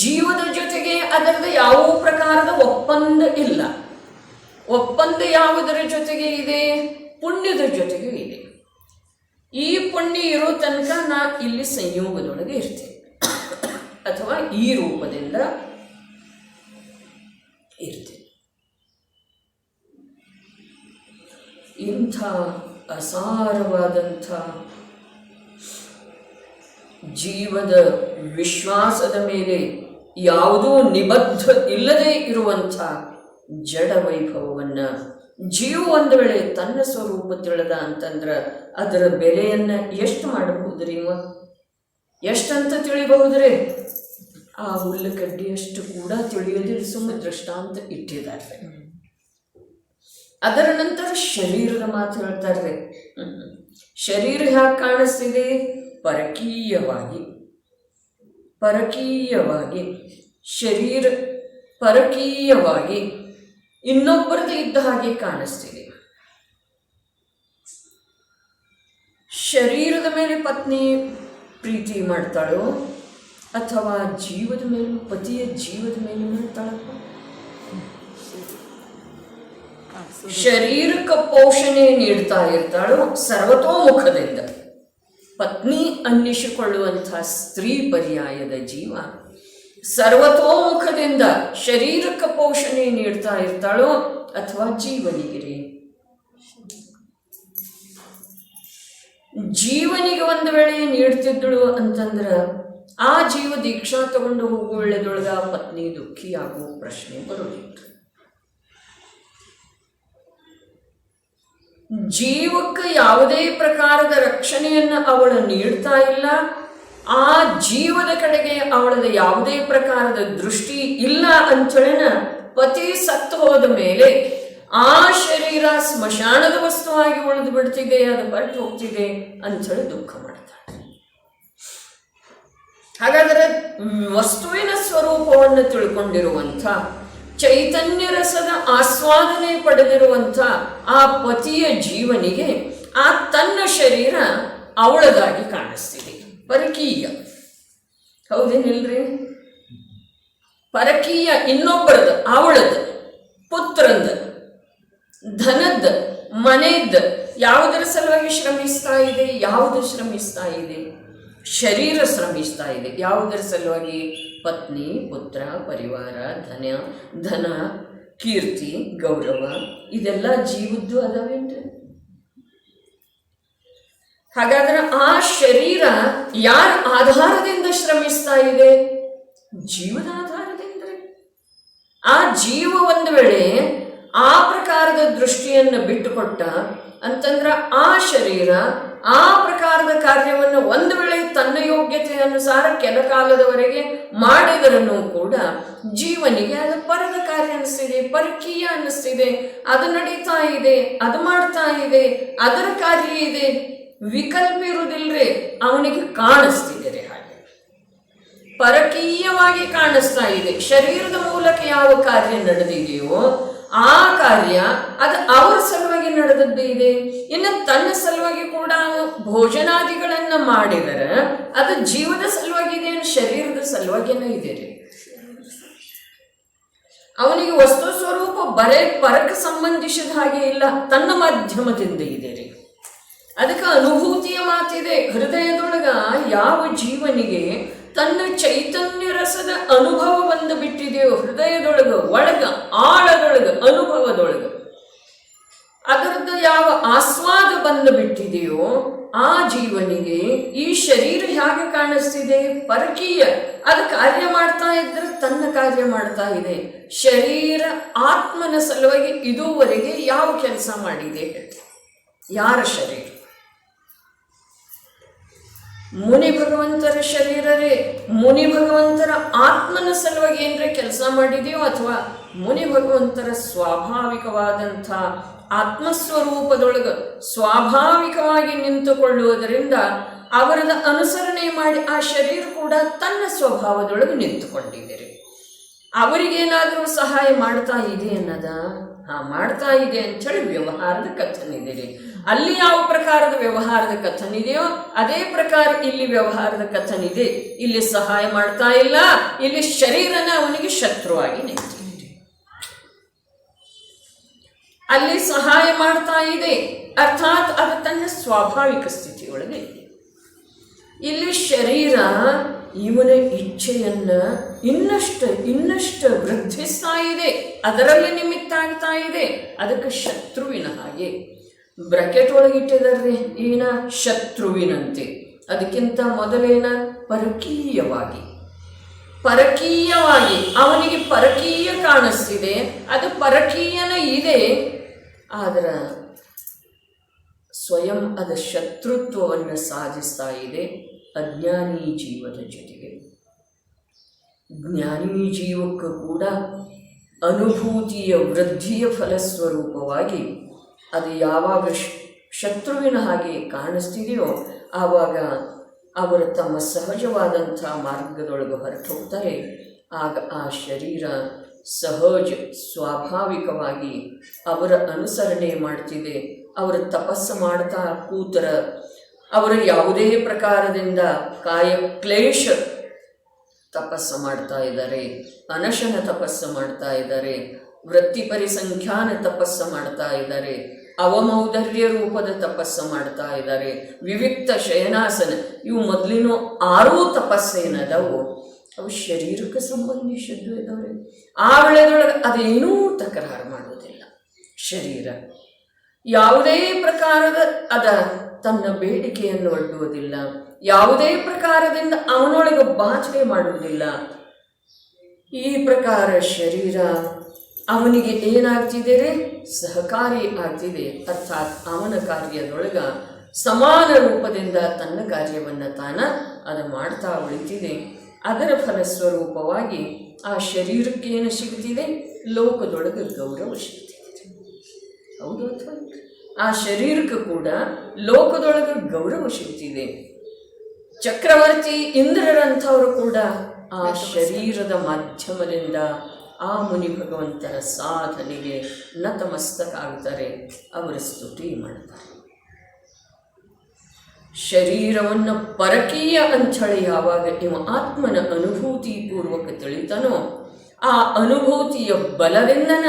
ಜೀವದ ಜೊತೆಗೆ ಅದರದ ಯಾವ ಪ್ರಕಾರದ ಒಪ್ಪಂದ ಇಲ್ಲ. ಒಪ್ಪಂದ ಯಾವುದರ ಜೊತೆಗೆ ಇದೆ? ಪುಣ್ಯದ ಜೊತೆಗೆ ಇದೆ. ಈ ಪುಣ್ಯ ಇರೋ ತನಕ ನಾ ಇಲ್ಲಿ ಸಂಯೋಗದೊಳಗೆ ಇರ್ತೇನೆ, ಅಥವಾ ಈ ರೂಪದಿಂದ ಇರ್ತೇನೆ. ಇಂಥ ಅಸಾರವಾದಂಥ ಜೀವದ ವಿಶ್ವಾಸದ ಮೇಲೆ ಯಾವುದೂ ನಿಬದ್ಧ ಇಲ್ಲದೆ ಇರುವಂಥ ಜಡ ವೈಭವವನ್ನು ಜೀವ ಒಂದು ವೇಳೆ ತನ್ನ ಸ್ವರೂಪ ತಿಳಿದ ಅಂತಂದ್ರೆ ಅದರ ಬೆಲೆಯನ್ನು ಎಷ್ಟು ಮಾಡಬಹುದ್ರಿ? ಎಷ್ಟಂತ ತಿಳಿಬಹುದ್ರಿ? ಆ ಹುಲ್ಲು ಕಡ್ಡಿಯಷ್ಟು ಕೂಡ ತಿಳಿಯೋದಿಲ್ಲ. ಸುಮ್ಮನೆ ದೃಷ್ಟಾಂತ ಇಟ್ಟಿದ್ದಾರೆ. ಅದರ ನಂತರ ಶರೀರದ ಮಾತು ಹೇಳ್ತಾರೆ. ಶರೀರ ಹ್ಯಾಕೆ ಕಾಣಿಸ್ತಿದೆ? ಪರಕೀಯವಾಗಿ. ಶರೀರ ಪರಕೀಯವಾಗಿ ಇನ್ನೊಬ್ಬರದ್ದು ಇದ್ದ ಹಾಗೆ ಕಾಣಿಸ್ತಿದೆ. ಶರೀರದ ಮೇಲೆ ಪತ್ನಿ ಪ್ರೀತಿ ಮಾಡ್ತಾಳೋ ಅಥವಾ ಜೀವದ ಮೇಲೂ, ಪತಿಯ ಜೀವದ ಮೇಲೂ ಮಾಡ್ತಾಳಪ್ಪ? ಶರೀರಕ್ಕೆ ಪೋಷಣೆ ನೀಡ್ತಾ ಇರ್ತಾಳೋ ಸರ್ವತೋಮುಖದಿಂದ. ಪತ್ನಿ ಅನ್ನಿಸಿಕೊಳ್ಳುವಂಥ ಸ್ತ್ರೀ ಪರ್ಯಾಯದ ಜೀವ ಸರ್ವತೋಮುಖದಿಂದ ಶರೀರಕ್ಕೆ ಪೋಷಣೆ ನೀಡ್ತಾ ಇರ್ತಾಳೋ ಅಥವಾ ಜೀವನಿಗೆ? ಜೀವನಿಗೆ ಒಂದು ವೇಳೆ ನೀಡ್ತಿದ್ದಳು ಅಂತಂದ್ರೆ ಆ ಜೀವ ದೀಕ್ಷಾ ತಗೊಂಡು ಹೋಗುವಳ್ಳೆದೊಳಗ ಪತ್ನಿ ದುಃಖಿಯಾಗುವ ಪ್ರಶ್ನೆ ಬರೋದಿಲ್ಲ. ಜೀವಕ್ಕೆ ಯಾವುದೇ ಪ್ರಕಾರದ ರಕ್ಷಣೆಯನ್ನು ಅವಳು ನೀಡ್ತಾ ಇಲ್ಲ. ಆ ಜೀವದ ಕಡೆಗೆ ಅವಳದ ಯಾವುದೇ ಪ್ರಕಾರದ ದೃಷ್ಟಿ ಇಲ್ಲ ಅಂಥೇಳಿನ ಪತಿ ಸತ್ತು ಹೋದ ಮೇಲೆ ಆ ಶರೀರ ಸ್ಮಶಾನದ ವಸ್ತುವಾಗಿ ಉಳಿದು ಬಿಡ್ತಿದೆ, ಅದು ಹೊರಟು ಹೋಗ್ತಿದೆ ಅಂಥೇಳಿ ದುಃಖ ಮಾಡ್ತಾಳೆ. ಹಾಗಾದರೆ ವಸ್ತುವಿನ ಸ್ವರೂಪವನ್ನು ತಿಳ್ಕೊಂಡಿರುವಂಥ, ಚೈತನ್ಯ ರಸದ ಆಸ್ವಾದನೆ ಪಡೆದಿರುವಂಥ ಆ ಪತಿಯ ಜೀವನಿಗೆ ಆ ತನ್ನ ಶರೀರ ಅವಳದಾಗಿ ಕಾಣಿಸ್ತಿದೆ, ಪರಕೀಯ. ಹೌದೇನಿಲ್ರಿ? ಪರಕೀಯ ಇನ್ನೊಬ್ಬರದು, ಅವಳದು, ಪುತ್ರಂದ, ಧನದ, ಮನೆಯದ್ದ. ಯಾವುದರ ಸಲುವಾಗಿ ಶ್ರಮಿಸ್ತಾ ಇದೆ? ಯಾವುದು ಶ್ರಮಿಸ್ತಾ ಇದೆ? ಶರೀರ ಶ್ರಮಿಸ್ತಾ ಇದೆ. ಯಾವುದರ ಸಲುವಾಗಿ? ಪತ್ನಿ, ಪುತ್ರ, ಪರಿವಾರ, ಧನ, ಕೀರ್ತಿ, ಗೌರವ, ಇದೆಲ್ಲ ಜೀವದ್ದು ಅದಾವೇನ್ರಿ? ಹಾಗಾದ್ರೆ ಆ ಶರೀರ ಯಾರ ಆಧಾರದಿಂದ ಶ್ರಮಿಸ್ತಾ ಇದೆ? ಜೀವದ ಆಧಾರದಿಂದ. ಆ ಜೀವ ಒಂದು ವೇಳೆ ಆ ಪ್ರಕಾರದ ದೃಷ್ಟಿಯನ್ನು ಬಿಟ್ಟುಕೊಟ್ಟ ಅಂತಂದ್ರೆ ಆ ಶರೀರ ಆ ಪ್ರಕಾರದ ಕಾರ್ಯವನ್ನು ಒಂದು ವೇಳೆ ತನ್ನ ಯೋಗ್ಯತೆ ಅನುಸಾರ ಕೆಲ ಕಾಲದವರೆಗೆ ಮಾಡಿದರನ್ನು ಕೂಡ ಜೀವನಿಗೆ ಅದು ಪರದ ಕಾರ್ಯ ಅನ್ನಿಸ್ತಿದೆ, ಪರಕೀಯ ಅನ್ನಿಸ್ತಿದೆ. ಅದು ನಡೀತಾ ಇದೆ, ಅದು ಮಾಡ್ತಾ ಇದೆ, ಅದರ ಕಾರ್ಯ ಇದೆ, ವಿಕಲ್ಪ ಇರುವುದಿಲ್ಲರೆ ಅವನಿಗೆ ಕಾಣಿಸ್ತಿದೆ. ಹಾಗೆ ಪರಕೀಯವಾಗಿ ಕಾಣಿಸ್ತಾ ಇದೆ. ಶರೀರದ ಮೂಲಕ ಯಾವ ಕಾರ್ಯ ನಡೆದಿದೆಯೋ ಆ ಕಾರ್ಯ ಅದು ಅವರ ಸಲುವಾಗಿ ನಡೆದದ್ದು ಇದೆ. ಇನ್ನು ತನ್ನ ಸಲುವಾಗಿ ಕೂಡ ಭೋಜನಾದಿಗಳನ್ನ ಮಾಡಿದರೆ ಅದು ಜೀವದ ಸಲುವಾಗಿದೆ, ಶರೀರದ ಸಲುವಾಗಿನ ಇದೆ ರೀ. ಅವನಿಗೆ ವಸ್ತು ಸ್ವರೂಪ ಬರೇ ಪರಕ್ಕೆ ಸಂಬಂಧಿಸಿದ ಹಾಗೆ ಇಲ್ಲ, ತನ್ನ ಮಾಧ್ಯಮದಿಂದ ಇದೆ ರೀ. ಅದಕ್ಕೆ ಅನುಭೂತಿಯ ಮಾತಿದೆ. ಹೃದಯದೊಳಗ ಯಾವ ಜೀವನಿಗೆ ತನ್ನ ಚೈತನ್ಯ ರಸದ ಅನುಭವ ಬಂದು ಬಿಟ್ಟಿದೆಯೋ, ಹೃದಯದೊಳಗ, ಒಳಗ, ಆಳದೊಳಗ, ಅನುಭವದೊಳಗ ಅದರದ್ದು ಯಾವ ಆಸ್ವಾದ ಬಂದು ಬಿಟ್ಟಿದೆಯೋ ಆ ಜೀವನಿಗೆ ಈ ಶರೀರ ಹೇಗೆ ಕಾಣಿಸ್ತಿದೆ? ಪರಕೀಯ. ಅದು ಕಾರ್ಯ ಮಾಡ್ತಾ ಇದ್ರೆ ತನ್ನ ಕಾರ್ಯ ಮಾಡ್ತಾ ಇದೆ. ಶರೀರ ಆತ್ಮನ ಸಲುವಾಗಿ ಇದುವರೆಗೆ ಯಾವ ಕೆಲಸ ಮಾಡಿದೆ? ಯಾರ ಶರೀರ? ಮುನಿ ಭಗವಂತರ ಶರೀರರೇ. ಮುನಿ ಭಗವಂತರ ಆತ್ಮನ ಸಲುವಾಗಿ ಏನರ ಕೆಲಸ ಮಾಡಿದೆಯೋ ಅಥವಾ ಮುನಿ ಭಗವಂತರ ಸ್ವಾಭಾವಿಕವಾದಂಥ ಆತ್ಮಸ್ವರೂಪದೊಳಗೆ ಸ್ವಾಭಾವಿಕವಾಗಿ ನಿಂತುಕೊಳ್ಳುವುದರಿಂದ ಅವರದ ಅನುಸರಣೆ ಮಾಡಿ ಆ ಶರೀರ ಕೂಡ ತನ್ನ ಸ್ವಭಾವದೊಳಗೆ ನಿಂತುಕೊಂಡಿದೆ. ಅವರಿಗೇನಾದರೂ ಸಹಾಯ ಮಾಡ್ತಾ ಇದೆ ಅನ್ನೋದ? ಮಾಡ್ತಾ ಇದೆ ಅಂಥೇಳಿ ವ್ಯವಹಾರದ ಕಥನಿದೆ ರೀ. ಅಲ್ಲಿ ಯಾವ ಪ್ರಕಾರದ ವ್ಯವಹಾರದ ಕಥನಿದೆಯೋ ಅದೇ ಪ್ರಕಾರ ಇಲ್ಲಿ ವ್ಯವಹಾರದ ಕಥನಿದೆ. ಇಲ್ಲಿ ಸಹಾಯ ಮಾಡ್ತಾ ಇಲ್ಲ, ಇಲ್ಲಿ ಶರೀರನ ಅವನಿಗೆ ಶತ್ರುವಾಗಿ ನಿಂತಿದೆ. ಅಲ್ಲಿ ಸಹಾಯ ಮಾಡ್ತಾ ಇದೆ, ಅರ್ಥಾತ್ ಅದು ತನ್ನ ಸ್ವಾಭಾವಿಕ ಸ್ಥಿತಿಯೊಳಗೆ ಇದೆ. ಇಲ್ಲಿ ಶರೀರ ಇವನ ಇಚ್ಛೆಯನ್ನ ಇನ್ನಷ್ಟು ವೃದ್ಧಿಸ್ತಾ ಇದೆ, ಅದರಲ್ಲಿ ನಿಮಿತ್ತ ಆಗ್ತಾ ಇದೆ. ಅದಕ್ಕೆ ಶತ್ರುವಿನ ಹಾಗೆ ಬ್ರಾಕೆಟ್ ಒಳಗಿಟ್ಟಿದಾರ್ರಿ. ಏನ? ಶತ್ರುವಿನಂತೆ. ಅದಕ್ಕಿಂತ ಮೊದಲೇನ? ಪರಕೀಯವಾಗಿ ಅವನಿಗೆ ಪರಕೀಯ ಕಾಣಿಸ್ತಿದೆ. ಅದು ಪರಕೀಯನ ಇದೆ, ಆದರೆ ಸ್ವಯಂ ಅದ ಶತ್ರುತ್ವವನ್ನು ಸಾಧಿಸ್ತಾ ಇದೆ ಅಜ್ಞಾನಿ ಜೀವದ ಜೊತೆಗೆ. ಜ್ಞಾನಿ ಜೀವಕ್ಕೂ ಕೂಡ ಅನುಭೂತಿಯ ವೃದ್ಧಿಯ ಫಲಸ್ವರೂಪವಾಗಿ ಅದು ಯಾವಾಗ ಶತ್ರುವಿನ ಹಾಗೆ ಕಾಣಿಸ್ತಿದೆಯೋ ಆವಾಗ ಅವರು ತಮ್ಮ ಸಹಜವಾದಂಥ ಮಾರ್ಗದೊಳಗೆ ಹೊರಟು ಹೋಗ್ತಾರೆ. ಆಗ ಆ ಶರೀರ ಸಹಜ ಸ್ವಾಭಾವಿಕವಾಗಿ ಅವರ ಅನುಸರಣೆ ಮಾಡ್ತಿದೆ. ಅವರು ತಪಸ್ಸು ಮಾಡ್ತಾ ಕೂತರ, ಅವರು ಯಾವುದೇ ಪ್ರಕಾರದಿಂದ ಕಾಯ ಕ್ಲೇಶ ತಪಸ್ಸು ಮಾಡ್ತಾ ಇದ್ದಾರೆ, ಅನಶನ ತಪಸ್ಸು ಮಾಡ್ತಾ ಇದ್ದಾರೆ, ವೃತ್ತಿಪರಿಸಂಖ್ಯಾನ ತಪಸ್ಸು ಮಾಡ್ತಾ ಇದ್ದಾರೆ, ಅವಮೌದರ್ಯ ರೂಪದ ತಪಸ್ಸು ಮಾಡ್ತಾ ಇದ್ದಾರೆ, ವಿವಿಕ್ತ ಶಯನಾಸನ, ಇವು ಮೊದಲಿನ 6 ತಪಸ್ಸೇನದವು ಅವು ಶರೀರಕ್ಕೆ ಸಂಬಂಧಿಸಿದ್ದು ಇದ್ದಾವೆ. ಆ ವೇಳೆದೊಳಗೆ ಅದೇನೂ ತಕರಾರು ಮಾಡುವುದಿಲ್ಲ. ಶರೀರ ಯಾವುದೇ ಪ್ರಕಾರದ ತನ್ನ ಬೇಡಿಕೆಯನ್ನು ಒಡ್ಡುವುದಿಲ್ಲ, ಯಾವುದೇ ಪ್ರಕಾರದಿಂದ ಅವನೊಳಗೆ ಬಾಚನೆ ಮಾಡುವುದಿಲ್ಲ. ಈ ಪ್ರಕಾರ ಶರೀರ ಅವನಿಗೆ ಏನಾಗ್ತಿದೆ? ಸಹಕಾರಿ ಆಗ್ತಿದೆ. ಅರ್ಥಾತ್ ಅವನ ಕಾರ್ಯದೊಳಗ ಸಮಾನ ರೂಪದಿಂದ ತನ್ನ ಕಾರ್ಯವನ್ನು ಅದು ಮಾಡ್ತಾ ಉಳಿತಿದೆ. ಅದರ ಫಲಸ್ವರೂಪವಾಗಿ ಆ ಶರೀರಕ್ಕೆ ಏನು ಸಿಗ್ತಿದೆ? ಲೋಕದೊಳಗೆ ಗೌರವ ಸಿಗ್ತಿದೆ. ಹೌದು ಅಥವಾ ಆ ಶರೀರಕ್ಕೂ ಕೂಡ ಲೋಕದೊಳಗೆ ಗೌರವ ಸಿಗ್ತಿದೆ. ಚಕ್ರವರ್ತಿ ಇಂದ್ರರಂಥವರು ಕೂಡ ಆ ಶರೀರದ ಮಾಧ್ಯಮದಿಂದ ಆ ಮುನಿ ಭಗವಂತನ ಸಾಧನೆಗೆ ನತಮಸ್ತಕ ಆಗ್ತಾರೆ, ಅವರ ಸ್ತುತಿ ಮಾಡ್ತಾರೆ. ಶರೀರವನ್ನು ಪರಕೀಯ ಅಂಥೇಳಿ ಯಾವಾಗ ಇವ ಆತ್ಮನ ಅನುಭೂತಿ ಪೂರ್ವಕ ತಿಳಿತಾನೋ, ಆ ಅನುಭೂತಿಯ ಬಲದಿಂದನ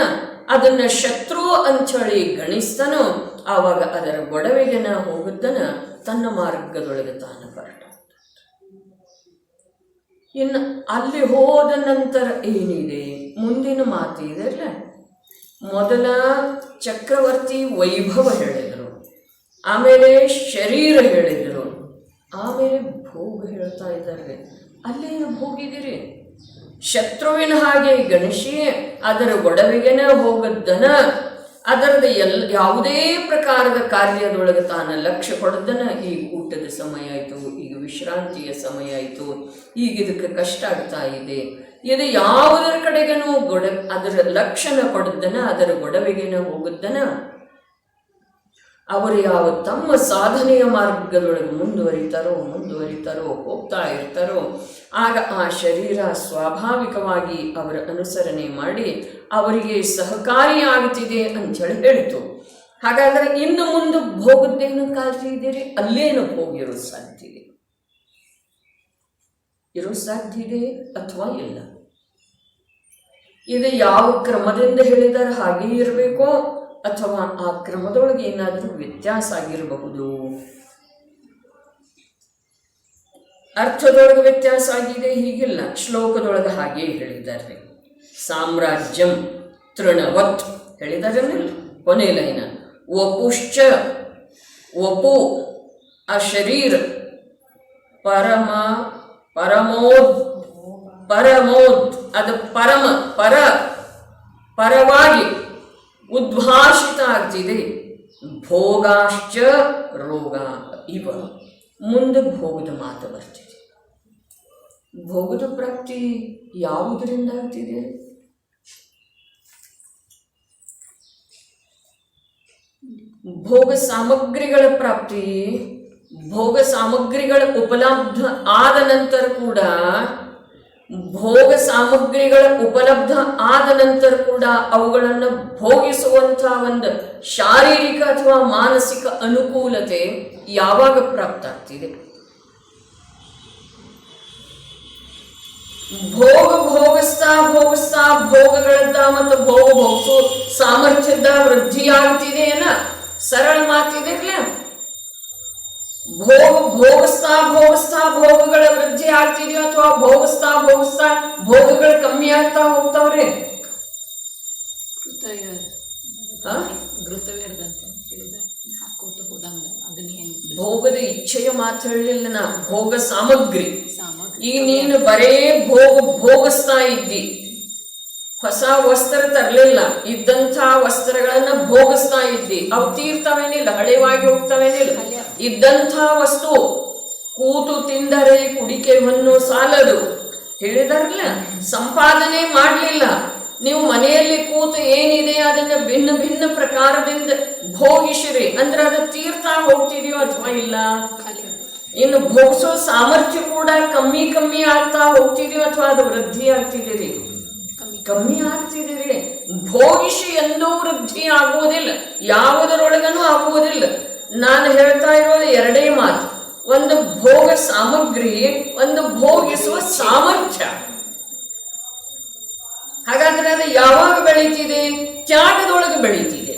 ಅದನ್ನು ಶತ್ರು ಅಂಥೇಳಿ ಗಣಿಸ್ತಾನೋ, ಆವಾಗ ಅದರ ಗೊಡವೆಗೆನ ಹೋಗುತ್ತನ ತನ್ನ ಮಾರ್ಗದೊಳಗೆ ತಾನು ಹೊರಟ. ಇನ್ನು ಅಲ್ಲಿ ಹೋದ ನಂತರ ಏನಿದೆ, ಮುಂದಿನ ಮಾತಿದೆ ಅಲ್ಲ. ಮೊದಲ ಚಕ್ರವರ್ತಿ ವೈಭವ ಹೇಳಿದರು, ಆಮೇಲೆ ಶರೀರ ಹೇಳಿದರು, ಆಮೇಲೆ ಭೋಗ ಹೇಳ್ತಾ ಇದ್ದಾರೆ. ಅಲ್ಲೇನು ಭೋಗಿದಿರಿ? ಶತ್ರುವಿನ ಹಾಗೆ ಗಣಿಸಿ ಅದರ ಗೊಡವೆಗೆನ ಹೋಗದ್ದನ, ಅದರದ ಯಾವುದೇ ಪ್ರಕಾರದ ಕಾರ್ಯದೊಳಗೆ ತಾನು ಲಕ್ಷ್ಯ ಕೊಡದನ. ಈಗ ಊಟದ ಸಮಯ ಆಯಿತು, ಈಗ ವಿಶ್ರಾಂತಿಯ ಸಮಯ ಆಯಿತು, ಈಗ ಇದಕ್ಕೆ ಕಷ್ಟ ಆಗ್ತಾ ಇದೆ, ಇದು ಯಾವುದರ ಕಡೆಗನೂ ಅದರ ಲಕ್ಷಣ ಕೊಡದ್ದನ, ಅದರ ಗೊಡವೆಗೆನ ಹೋಗದ್ದನ. ಅವರು ಯಾವ ತಮ್ಮ ಸಾಧನೆಯ ಮಾರ್ಗದೊಳಗೆ ಮುಂದುವರಿತಾರೋ ಹೋಗ್ತಾ ಇರ್ತಾರೋ, ಆಗ ಆ ಶರೀರ ಸ್ವಾಭಾವಿಕವಾಗಿ ಅವರ ಅನುಸರಣೆ ಮಾಡಿ ಅವರಿಗೆ ಸಹಕಾರಿಯಾಗುತ್ತಿದೆ ಅಂಥೇಳಿ ಹೇಳಿತು. ಹಾಗಾದರೆ ಇನ್ನು ಮುಂದೆ ಭೋಗದ್ದೇನು ಕಾಲ್ತಿ ಇದ್ದೀರಿ? ಅಲ್ಲೇನು ಹೋಗಿರೋ ಸಾಧ್ಯ ಇದೆ ಅಥವಾ ಇಲ್ಲ? ಇದು ಯಾವ ಕ್ರಮದಿಂದ ಹೇಳಿದರೆ ಹಾಗೆ ಇರಬೇಕೋ ಅಥವಾ ಆ ಕ್ರಮದೊಳಗೆ ಏನಾದರೂ ವ್ಯತ್ಯಾಸ ಆಗಿರಬಹುದು. ಅರ್ಥದೊಳಗೆ ವ್ಯತ್ಯಾಸ ಆಗಿದೆ ಹೀಗಿಲ್ಲ, ಶ್ಲೋಕದೊಳಗೆ ಹಾಗೆ ಹೇಳಿದ್ದಾರೆ. ಸಾಮ್ರಾಜ್ಯಂ ತೃಣವತ್ ಹೇಳಿದಾರಲ್ಲ ಕೊನೆ ಲೈನ. ವಪುಶ್ಚ ವಪು ಆ ಶರೀರ, ಪರಮೋದ್ ಅದು ಪರವಾಗಿ ಉದ್ಭಾಷಿತ ಆಗ್ತಿದೆ. ಭೋಗಾಶ್ಚ ರೋಗ ಇವ ಮುಂದೆ ಭೋಗದ ಮಾತು ಬರ್ತಿದೆ. ಭೋಗದ ಪ್ರಾಪ್ತಿ ಯಾವುದರಿಂದ ಆಗ್ತಿದೆ? ಭೋಗ ಸಾಮಗ್ರಿಗಳ ಪ್ರಾಪ್ತಿ, ಭೋಗ ಸಾಮಗ್ರಿಗಳ ಉಪಲಬ್ಧ ಆದ ನಂತರ ಕೂಡ ಅವುಗಳನ್ನು ಭೋಗಿಸುವಂತಹ ಒಂದು ಶಾರೀರಿಕ ಅಥವಾ ಮಾನಸಿಕ ಅನುಕೂಲತೆ ಯಾವಾಗ ಪ್ರಾಪ್ತ ಆಗ್ತಿದೆ? ಭೋಗಿಸ್ತಾ ಭೋಗಗಳದ್ದ ಮತ್ತು ಭೋಗಿಸೋ ಸಾಮರ್ಥ್ಯದ ವೃದ್ಧಿಯಾಗ್ತಿದೆಯಲ್ಲ, ಸರಳ ಮಾತಿದೆಲ್ಲ. ಭೋಗಿಸ್ತಾ ಭೋಗಗಳ ವೃದ್ಧಿ ಆಗ್ತಿದೆಯೋ ಅಥವಾ ಭೋಗಿಸ್ತಾ ಭೋಗಗಳು ಕಮ್ಮಿ ಆಗ್ತಾ ಹೋಗ್ತಾವ್ರಿ? ಭೋಗದ ಇಚ್ಛೆಯ ಮಾತು ಹೇಳಲಿಲ್ಲ ನಾ, ಭೋಗ ಸಾಮಗ್ರಿ. ಈಗ ನೀನು ಬರೇ ಭೋಗಿಸ್ತಾ ಇದ್ದಿ, ಹೊಸ ವಸ್ತ್ರ ತರಲಿಲ್ಲ, ಇದ್ದಂಥ ವಸ್ತ್ರಗಳನ್ನ ಭೋಗಿಸ್ತಾ ಇದ್ದಿ, ಅವು ತೀರ್ತಾವೇನಿಲ್ಲ, ಹಳೆವಾಗಿ ಹೋಗ್ತಾವೇನಿಲ್ಲ. ಇದ್ದಂಥ ವಸ್ತು ಕೂತು ತಿಂದರೆ ಕುಡಿಕೆ ಹೊನ್ನು ಸಾಲದು ಹೇಳಿದಾರಲ್ಲ. ಸಂಪಾದನೆ ಮಾಡಲಿಲ್ಲ, ನೀವು ಮನೆಯಲ್ಲಿ ಕೂತು ಏನಿದೆ ಅದನ್ನ ಭಿನ್ನ ಭಿನ್ನ ಪ್ರಕಾರದಿಂದ ಭೋಗಿಸಿರಿ ಅಂದ್ರೆ ಅದು ತೀರ್ತಾ ಹೋಗ್ತಿದೆಯೋ ಅಥವಾ ಇಲ್ಲ? ಇನ್ನು ಭೋಗಿಸೋ ಸಾಮರ್ಥ್ಯ ಕೂಡ ಕಮ್ಮಿ ಆಗ್ತಾ ಹೋಗ್ತಿದೆಯೋ ಅಥವಾ ಅದು ವೃದ್ಧಿ ಆಗ್ತಿದ್ದೀರಿ? ಕಮ್ಮಿ ಆಗ್ತಿದ್ದೀರಿ. ಭೋಗಿಸಿ ಎಂದೂ ವೃದ್ಧಿ ಆಗುವುದಿಲ್ಲ, ಯಾವುದರೊಳಗನೂ ಆಗುವುದಿಲ್ಲ. ನಾನು ಹೇಳ್ತಾ ಇರೋದು ಎರಡೇ ಮಾತು, ಒಂದು ಭೋಗ ಸಾಮಗ್ರಿ, ಒಂದು ಭೋಗಿಸುವ ಸಾಮರ್ಥ್ಯ. ಹಾಗಾದ್ರೆ ಅದು ಯಾವಾಗ ಬೆಳೀತಿದೆ? ತ್ಯಾಗದೊಳಗೆ ಬೆಳೀತಿದೆ.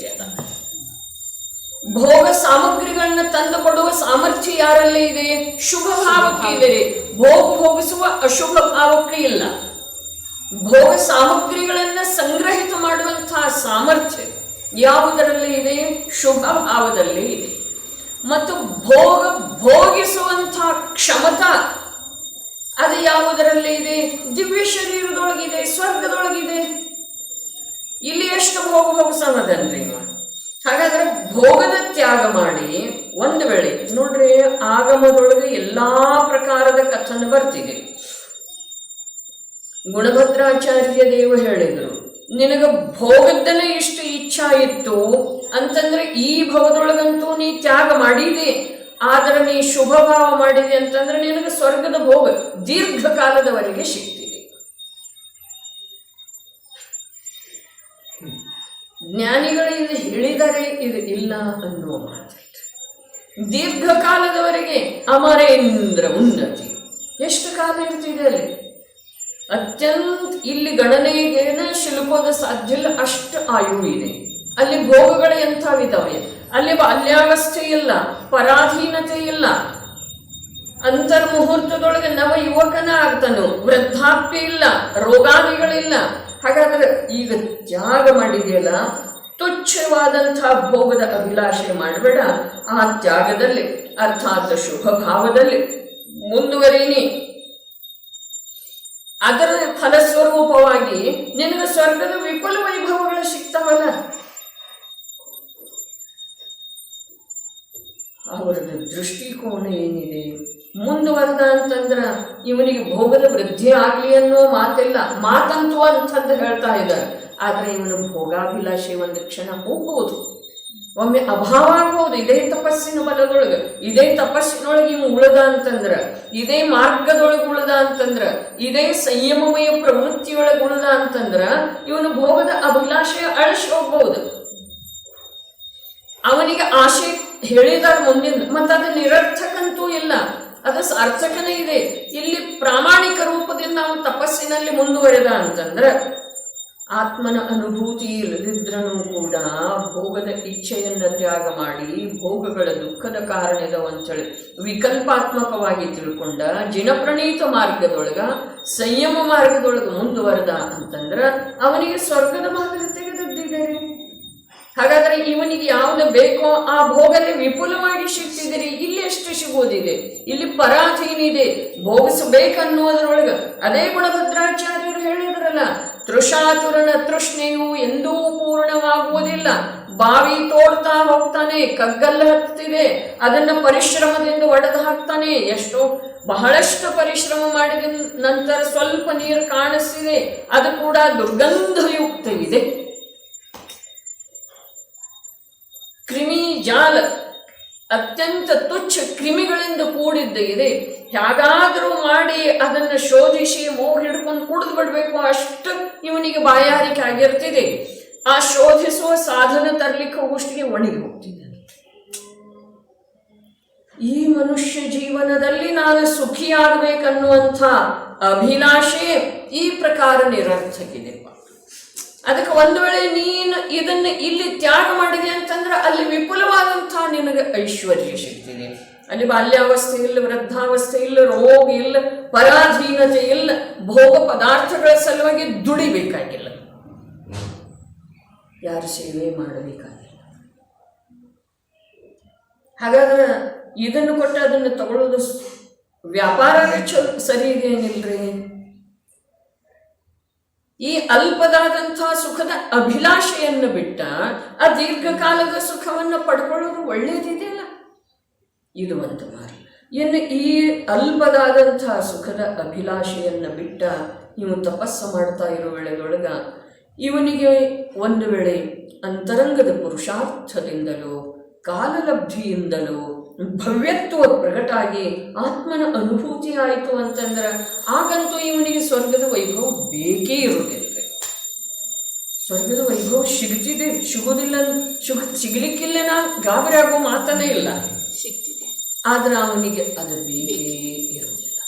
ಭೋಗ ಸಾಮಗ್ರಿಗಳನ್ನ ತಂದು ಕೊಡುವ ಸಾಮರ್ಥ್ಯ ಯಾರಲ್ಲಿ ಇದೆ? ಶುಭ ಭಾವಕ್ಕೆ ಇದೆ. ಭೋಗಿಸುವ ಅಶುಭ ಭಾವಕ್ಕೆ ಇಲ್ಲ. ಭೋಗ ಸಾಮಗ್ರಿಗಳನ್ನ ಸಂಗ್ರಹಿತ ಮಾಡುವಂತಹ ಸಾಮರ್ಥ್ಯ ಯಾವುದರಲ್ಲಿ ಇದೆ? ಶುಭ ಭಾವದಲ್ಲಿ ಇದೆ. ಮತ್ತು ಭೋಗಿಸುವಂತಹ ಕ್ಷಮತಾ ಅದು ಯಾವುದರಲ್ಲಿ ಇದೆ? ದಿವ್ಯ ಶರೀರದೊಳಗಿದೆ, ಸ್ವರ್ಗದೊಳಗಿದೆ. ಇಲ್ಲಿ ಎಷ್ಟು ಭೋಗಿಸೋದನ್ರಿ? ಹಾಗಾದ್ರೆ ಭೋಗದ ತ್ಯಾಗ ಮಾಡಿ ಒಂದು ವೇಳೆ ನೋಡ್ರಿ, ಆಗಮದೊಳಗೆ ಎಲ್ಲಾ ಪ್ರಕಾರದ ಕಥನ ಬರ್ತಿದೆ. ಗುಣಭದ್ರಾಚಾರ್ಯ ದೇವ ಹೇಳಿದರು, ನಿನಗೆ ಭೋಗದ್ದನೇ ಇಷ್ಟು ಇಚ್ಛಾ ಇತ್ತು ಅಂತಂದ್ರೆ ಈ ಭವದೊಳಗಂತೂ ನೀ ತ್ಯಾಗ ಮಾಡಿದೆ, ಆದ್ರೆ ನೀ ಶುಭ ಭಾವ ಮಾಡಿದೆ ಅಂತಂದ್ರೆ ನಿನಗೆ ಸ್ವರ್ಗದ ಭೋಗ ದೀರ್ಘಕಾಲದವರೆಗೆ ಸಿಗ್ತಿದೆ. ಜ್ಞಾನಿಗಳು ಇದು ಹೇಳಿದರೆ ಇದು ಇಲ್ಲ ಅನ್ನುವ ಮಾತು. ದೀರ್ಘಕಾಲದವರೆಗೆ ಅಮರೇಂದ್ರ ಉನ್ನತಿ ಎಷ್ಟು ಕಾಲ ಇರ್ತಿದೆ ಅಲ್ಲಿ, ಅತ್ಯಂತ ಇಲ್ಲಿ ಗಣನೆಗೇನ ಶಿಲ್ಪೋದ ಸಾಧ್ಯ ಇಲ್ಲ, ಅಷ್ಟು ಆಯು ಇದೆ. ಅಲ್ಲಿ ಭೋಗಗಳು ಎಂಥವಿದಾವೆ, ಅಲ್ಲಿ ಬಾಲ್ಯಾವಸ್ಥೆ ಇಲ್ಲ, ಪರಾಧೀನತೆ ಇಲ್ಲ, ಅಂತರ್ಮುಹೂರ್ತದೊಳಗೆ ನವ ಯುವಕನ ಆಗ್ತಾನು, ವೃದ್ಧಾಪ್ಯ ಇಲ್ಲ, ರೋಗಾದಿಗಳಿಲ್ಲ. ಹಾಗಾದ್ರೆ ಈಗ ತ್ಯಾಗ ಮಾಡಿದೆಯಲ್ಲ, ತುಚ್ಛವಾದಂತಹ ಭೋಗದ ಅಭಿಲಾಷೆ ಮಾಡಬೇಡ. ಆ ತ್ಯಾಗದಲ್ಲಿ ಅರ್ಥಾತ್ ಶುಭ ಭಾವದಲ್ಲಿ ಮುಂದುವರಿನಿ. ಅದರ ಫಲಸ್ವರೂಪವಾಗಿ ನಿನಗೆ ಸ್ವರ್ಗದ ವಿಪುಲ ವೈಭವಗಳು ಸಿಗ್ತಾವಲ್ಲ. ಅವರದ ದೃಷ್ಟಿಕೋನ ಏನಿದೆ, ಮುಂದುವರೆದ ಅಂತಂದ್ರ ಇವನಿಗೆ ಭೋಗದ ವೃದ್ಧಿ ಆಗ್ಲಿ ಅನ್ನೋ ಮಾತಿಲ್ಲ, ಮಾತಂತೂ ಅಂತಂದು ಹೇಳ್ತಾ ಇದ್ದಾರೆ. ಆದ್ರೆ ಇವನು ಭೋಗಾಭಿಲಾಷೆ ಒಂದು ಕ್ಷಣ ಹೋಗ್ಬೋದು, ಒಮ್ಮೆ ಅಭಾವ ಆಗ್ಬೋದು. ಇದೇ ತಪಸ್ಸಿನ ಬಲದೊಳಗೆ, ಇದೇ ತಪಸ್ಸಿನೊಳಗೆ ಇವು ಉಳಿದ ಅಂತಂದ್ರ, ಇದೇ ಮಾರ್ಗದೊಳಗೆ ಉಳಿದ ಅಂತಂದ್ರ, ಇದೇ ಸಂಯಮಮಯ ಪ್ರವೃತ್ತಿಯೊಳಗೆ ಉಳಿದ ಅಂತಂದ್ರ ಇವನು ಭೋಗದ ಅಭಿಲಾಷೆ ಅಳಿಸಿ ಹೋಗ್ಬಹುದು. ಅವನಿಗೆ ಆಶೆ ಹೇಳಿದಾರ ಮುಂದಿನ, ಮತ್ತದು ನಿರರ್ಥಕಂತೂ ಇಲ್ಲ, ಅದು ಸಾರ್ಥಕನೇ ಇದೆ. ಇಲ್ಲಿ ಪ್ರಾಮಾಣಿಕ ರೂಪದಿಂದ ಅವನು ತಪಸ್ಸಿನಲ್ಲಿ ಮುಂದುವರೆದ ಅಂತಂದ್ರ ಆತ್ಮನ ಅನುಭೂತಿ ಇಲ್ಲದಿದ್ರೂ ಕೂಡ ಭೋಗದ ಇಚ್ಛೆಯನ್ನು ತ್ಯಾಗ ಮಾಡಿ ಭೋಗಗಳ ದುಃಖದ ಕಾರಣದವ ಅಂತೇಳಿ ವಿಕಲ್ಪಾತ್ಮಕವಾಗಿ ತಿಳ್ಕೊಂಡ ಜಿನಪ್ರಣೀತ ಮಾರ್ಗದೊಳಗ ಸಂಯಮ ಮಾರ್ಗದೊಳಗೆ ಮುಂದುವರೆದ ಅಂತಂದ್ರ ಅವನಿಗೆ ಸ್ವರ್ಗದ ಮಾರ್ಗ ತೆಗೆದಿದ್ದಾರೆ. ಹಾಗಾದ್ರೆ ಇವನಿಗೆ ಯಾವ್ದು ಬೇಕೋ ಆ ಭೋಗದಲ್ಲಿ ವಿಪುಲವಾಗಿ ಸಿಗ್ತಿದ್ದೀರಿ. ಇಲ್ಲಿ ಎಷ್ಟು ಸಿಗೋದಿದೆ, ಇಲ್ಲಿ ಪರಾಧೀನ ಇದೆ, ಭೋಗಿಸಬೇಕನ್ನುವುದರೊಳಗ ಅದೇ ಗುಣಭದ್ರಾಚಾರ್ಯರು ಹೇಳಿದ್ರಲ್ಲ, ತೃಷಾತುರನ ತೃಷ್ಣೆಯು ಎಂದೂ ಪೂರ್ಣವಾಗುವುದಿಲ್ಲ. ಬಾವಿ ತೋಡ್ತಾ ಹೋಗ್ತಾನೆ, ಕಗ್ಗಲ್ಲ ಹತ್ತಿದೆ, ಅದನ್ನ ಪರಿಶ್ರಮದಿಂದ ಒಡೆದು ಹಾಕ್ತಾನೆ. ಬಹಳಷ್ಟು ಪರಿಶ್ರಮ ಮಾಡಿದ ನಂತರ ಸ್ವಲ್ಪ ನೀರು ಕಾಣಿಸ್ತಿದೆ, ಅದು ಕೂಡ ದುರ್ಗಂಧಯುಕ್ತ ಇದೆ. ಕ್ರಿಮಿ ಜಾಲ ಅತ್ಯಂತ ತುಚ್ಛ ಕ್ರಿಮಿಗಳಿಂದ ಕೂಡಿದ್ದ ಇದೆ. ಹೇಗಾದರೂ ಮಾಡಿ ಅದನ್ನು ಶೋಧಿಸಿ ಮೂಗು ಹಿಡ್ಕೊಂಡು ಕುಡಿದು ಬಿಡ್ಬೇಕು, ಅಷ್ಟು ಇವನಿಗೆ ಬಾಯಾರಿಕೆ ಆಗಿರ್ತಿದೆ. ಆ ಶೋಧಿಸುವ ಸಾಧನ ತರ್ಲಿಕ್ಕೆ ಹೋಗುಷ್ಟಿಗೆ ಒಣಗಿ ಹೋಗ್ತಿದ್ದಾನೆ. ಈ ಮನುಷ್ಯ ಜೀವನದಲ್ಲಿ ನಾನು ಸುಖಿಯಾಗಬೇಕನ್ನುವಂಥ ಅಭಿಲಾಷೆ ಈ ಪ್ರಕಾರ ನಿರರ್ಥಕಿದೆ. ಅದಕ್ಕೆ ಒಂದು ವೇಳೆ ನೀನು ಇದನ್ನು ಇಲ್ಲಿ ತ್ಯಾಗ ಮಾಡಿದೆ ಅಂತಂದ್ರೆ ಅಲ್ಲಿ ವಿಪುಲವಾದಂತಹ ನಿನಗೆ ಐಶ್ವರ್ಯ ಸಿಗ್ತಿದೆ. ಅಲ್ಲಿ ಬಾಲ್ಯಾವಸ್ಥೆ ಇಲ್ಲ, ವೃದ್ಧಾವಸ್ಥೆ ಇಲ್ಲ, ರೋಗ ಇಲ್ಲ, ಪರಾಧೀನತೆ ಇಲ್ಲ, ಭೋಗ ಪದಾರ್ಥಗಳ ಸಲುವಾಗಿ ದುಡಿಬೇಕಾಗಿಲ್ಲ, ಯಾರು ಸೇವೆ ಮಾಡಬೇಕಾಗಿಲ್ಲ. ಹಾಗಾದ್ರೆ ಇದನ್ನು ಕೊಟ್ಟು ಅದನ್ನು ತಗೊಳ್ಳೋದು ವ್ಯಾಪಾರ ಸರಿ ಇದೇನಿಲ್ರಿ. ಈ ಅಲ್ಪದಾದಂತಹ ಸುಖದ ಅಭಿಲಾಷೆಯನ್ನು ಬಿಟ್ಟ ಆ ದೀರ್ಘಕಾಲದ ಸುಖವನ್ನು ಪಡ್ಕೊಳ್ಳೋದು ಒಳ್ಳೇದಿದೆಯಲ್ಲ, ಇದು ಒಂದು ಮಾರ್ಗ. ಇನ್ನು ಈ ಅಲ್ಪದಾದಂತಹ ಸುಖದ ಅಭಿಲಾಷೆಯನ್ನು ಬಿಟ್ಟ ಇವು ತಪಸ್ಸು ಮಾಡ್ತಾ ಇರೋ ವೇಳೆದೊಳಗ ಇವನಿಗೆ ಒಂದು ವೇಳೆ ಅಂತರಂಗದ ಪುರುಷಾರ್ಥದಿಂದಲೋ ಕಾಲಲಬ್ಧಿಯಿಂದಲೋ ಭವ್ಯತ್ವ ಪ್ರಗಟಾಗಿ ಆತ್ಮನ ಅನುಭೂತಿ ಆಯಿತು ಅಂತಂದ್ರೆ ಆಗಂತೂ ಇವನಿಗೆ ಸ್ವರ್ಗದ ವೈಭವ ಬೇಕೇ ಇರುವುದಿಲ್ಲ. ಸ್ವರ್ಗದ ವೈಭವ ಸಿಗ್ತಿದೆ, ಸಿಗೋದಿಲ್ಲ, ಸಿಗ್ಲಿಕ್ಕಿಲ್ಲೇನಾ ಗಾಬರಿ ಆಗೋ ಮಾತನೇ ಇಲ್ಲ, ಸಿಗ್ತಿದೆ. ಆದ್ರೆ ಅವನಿಗೆ ಅದು ಬೇಕೇ ಇರುವುದಿಲ್ಲ.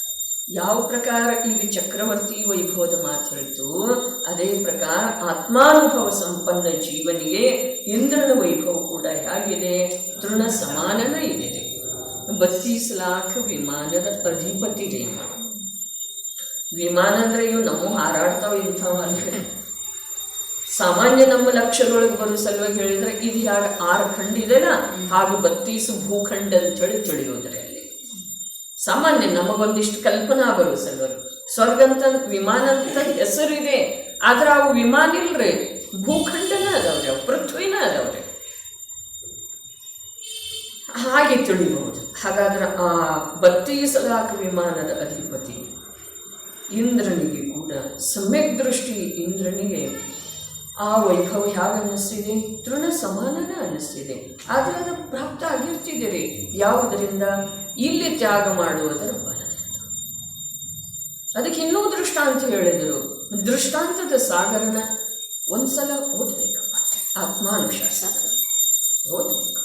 ಯಾವ ಪ್ರಕಾರ ಈಗ ಚಕ್ರವರ್ತಿ ವೈಭವದ ಮಾತು ಹೇಳಿತು, ಅದೇ ಪ್ರಕಾರ ಆತ್ಮಾನುಭವ ಸಂಪನ್ನ ಜೀವನಿಗೆ ಇಂದ್ರನ ವೈಭವ ಕೂಡ ಹೇಗಿದೆ, ತೃಣ ಸಮಾನನ ಇದೆ. 32 लाख ವಿಮಾನದ ಅಧಿಪತಿ ರೇಮ. ವಿಮಾನ ಅಂದ್ರೆ ಇವು ನಮ್ಮ ಹಾರಾಡ್ತಾವ ಇಂಥವಲ್ಲ, ಸಾಮಾನ್ಯ ನಮ್ಮ ಲಕ್ಷದೊಳಗೆ ಬರೋ ಸಲುವಾಗಿ ಹೇಳಿದ್ರೆ ಇದು ಯಾರು 6 ಖಂಡ ಇದೆಲ್ಲ ಹಾಗೂ 32 ಭೂಖಂಡ ಅಂತ ಹೇಳಿ ತಿಳಿಯೋದ್ರಲ್ಲಿ ಸಾಮಾನ್ಯ ನಮಗೊಂದಿಷ್ಟು ಕಲ್ಪನಾ ಬರೋ ಸಲುವಾಗಿ. ಸ್ವರ್ಗ ಅಂತ ವಿಮಾನ ಅಂತ ಹೆಸರಿದೆ, ಆದ್ರೆ ಅವು ವಿಮಾನ ಇಲ್ರಿ, ಭೂಖಂಡನ ಅದಾವ್ರಿ, ಅವು ಪೃಥ್ವಿನ ಅದಾವ್ರಿ, ಹಾಗೆ ತಿಳಿಬಹುದು. ಹಾಗಾದ್ರೆ ಆ 32 लाख ವಿಮಾನದ ಅಧಿಪತಿ ಇಂದ್ರನಿಗೆ ಕೂಡ ಸಮ್ಯಕ್ ದೃಷ್ಟಿ, ಇಂದ್ರನಿಗೆ ಆ ವೈಭವ ಹೇಗೆ ಅನ್ನಿಸ್ತಿದೆ? ತೃಣ ಸಮಾನನ ಅನ್ನಿಸ್ತಿದೆ. ಆದರೆ ಅದು ಪ್ರಾಪ್ತ ಆಗಿರ್ತಿದ್ದೀರಿ ಯಾವುದರಿಂದ? ಇಲ್ಲಿ ತ್ಯಾಗ ಮಾಡುವುದರ ಬಲದಿಂದ. ಅದಕ್ಕೆ ಇನ್ನೂ ದೃಷ್ಟಾಂತ ಹೇಳಿದರು. ದೃಷ್ಟಾಂತದ ಸಾಗರನ ಒಂದ್ಸಲ ಓದಬೇಕಪ್ಪ. ಆತ್ಮಾನುಶಾಸನ ಓದಬೇಕು,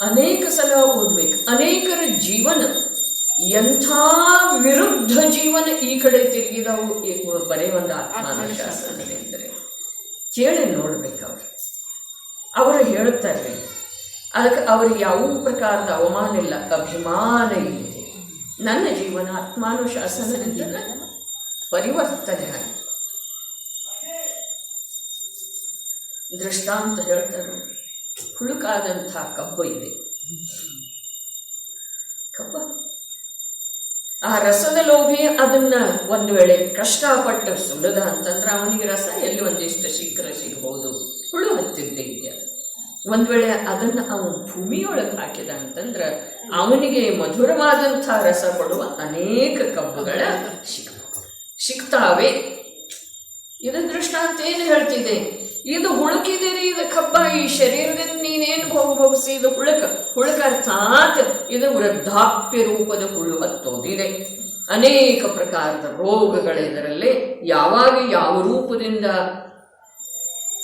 ಅನೇಕ ಸಲ ಓದಬೇಕು. ಅನೇಕರ ಜೀವನ ಎಂಥ ವಿರುದ್ಧ ಜೀವನ ಈ ಕಡೆ ತಿರುಗಿದವು ಬರೀ ಒಂದು ಆತ್ಮಾನುಶಾಸನವೆಂದರೆ. ಕೇಳಿ ನೋಡ್ಬೇಕು. ಅವರು ಹೇಳ್ತಾರೆ, ಅದಕ್ಕೆ ಅವ್ರಿಗೆ ಯಾವ ಪ್ರಕಾರದ ಅವಮಾನ ಇಲ್ಲ, ಅಭಿಮಾನ ಇದೆ. ನನ್ನ ಜೀವನ ಆತ್ಮಾನುಶಾಸನದಿಂದ ಪರಿವರ್ತನೆ ಆಗಿದೆ. ದೃಷ್ಟಾಂತ ಹೇಳ್ತಾರೆ. ಹುಳುಕಾದಂಥ ಕಬ್ಬು ಇದೆ. ಕಬ್ಬ ಆ ರಸದ ಲೋಭಿ ಅದನ್ನ ಒಂದು ವೇಳೆ ಕಷ್ಟಪಟ್ಟು ಸುಡದ ಅಂತಂದ್ರೆ ಅವನಿಗೆ ರಸ ಎಲ್ಲಿ ಒಂದಿಷ್ಟು ಶೀಘ್ರ ಸಿಗ್ಬೋದು, ಹುಳು ಹತ್ತಿದ್ದೇ ಇದೆ. ಒಂದು ವೇಳೆ ಅದನ್ನು ಅವನು ಭೂಮಿಯೊಳಗೆ ಹಾಕಿದ ಅಂತಂದ್ರೆ ಅವನಿಗೆ ಮಧುರವಾದಂಥ ರಸ ಕೊಡುವ ಅನೇಕ ಕಬ್ಬುಗಳ ಸಿಗ್ತಾವೆ. ಇದು ದೃಷ್ಟಾಂತ ಏನು ಹೇಳ್ತಿದೆ? ಇದು ಹುಳುಕಿದಿರಿ, ಇದು ಕಬ್ಬ, ಈ ಶರೀರದಿಂದ ನೀನೇನು ಭೋಗಿಸಿ ಇದು ಹುಳುಕ ಅರ್ಥಾತ್ ಇದು ವೃದ್ಧಾಪ್ಯ ರೂಪದ ಹುಳು ಹತ್ತೋದಿದೆ. ಅನೇಕ ಪ್ರಕಾರದ ರೋಗಗಳಿದರಲ್ಲಿ ಯಾವಾಗ ಯಾವ ರೂಪದಿಂದ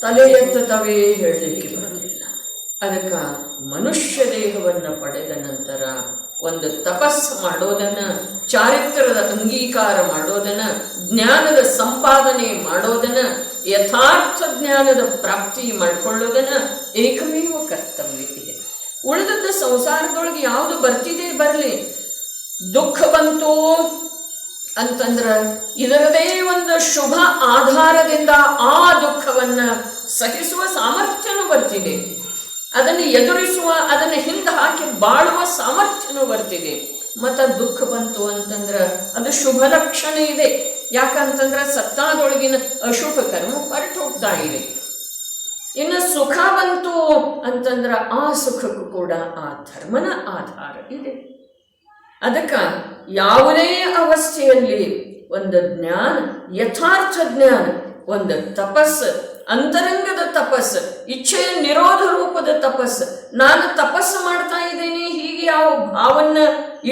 ತಲೆ ಎತ್ತುತ್ತವೆ ಹೇಳಲಿಕ್ಕೆ ಬರಲಿಲ್ಲ. ಅದಕ್ಕೆ ಮನುಷ್ಯ ದೇಹವನ್ನು ಪಡೆದ ನಂತರ ಒಂದು ತಪಸ್ಸು ಮಾಡೋದನ್ನ, ಚಾರಿತ್ರ್ಯದ ಅಂಗೀಕಾರ ಮಾಡೋದನ್ನ, ಜ್ಞಾನದ ಸಂಪಾದನೆ ಮಾಡೋದನ್ನ, ಯಥಾರ್ಥ ಜ್ಞಾನದ ಪ್ರಾಪ್ತಿ ಮಾಡಿಕೊಳ್ಳೋದನ್ನ ಏಕಮೇವ ಕರ್ತವ್ಯ ಇದೆ. ಉಳಿದದ್ದು ಸಂಸಾರದೊಳಗೆ ಯಾವುದು ಬರ್ತಿದೆ ಬರಲಿ, ದುಃಖ ಬಂತು ಅಂತಂದ್ರೆ ಇದರದೇ ಒಂದು ಶುಭ ಆಧಾರದಿಂದ ಆ ದುಃಖವನ್ನ ಸಹಿಸುವ ಸಾಮರ್ಥ್ಯನೂ ಬರ್ತಿದೆ. ಅದನ್ನು ಎದುರಿಸುವ, ಅದನ್ನು ಹಿಂದೆ ಹಾಕಿ ಬಾಳುವ ಸಾಮರ್ಥ್ಯನೂ ಬರ್ತಿದೆ. ಮತ್ತು ದುಃಖ ಬಂತು ಅಂತಂದ್ರೆ ಅದು ಶುಭ ಲಕ್ಷಣ ಇದೆ. ಯಾಕಂತಂದ್ರೆ ಸತ್ತಾದೊಳಗಿನ ಅಶುಭ ಕರ್ಮ ಹೊರಟು ಹೋಗ್ತಾ ಇದೆ. ಇನ್ನು ಸುಖ ಬಂತು ಅಂತಂದ್ರೆ ಆ ಸುಖಕ್ಕೂ ಕೂಡ ಆ ಧರ್ಮನ ಆಧಾರ ಇದೆ. ಅದಕ್ಕೆ ಯಾವುದೇ ಅವಸ್ಥೆಯಲ್ಲಿ ಒಂದು ಜ್ಞಾನ, ಯಥಾರ್ಥ ಜ್ಞಾನ, ಒಂದು ತಪಸ್ಸು, ಅಂತರಂಗದ ತಪಸ್ಸು, ಇಚ್ಛೆಯ ನಿರೋಧ ರೂಪದ ತಪಸ್ಸು, ನಾನು ತಪಸ್ಸು ಮಾಡ್ತಾ ಇದ್ದೇನೆ ಹೀಗೆ ಯಾವ ಭಾವನ್ನ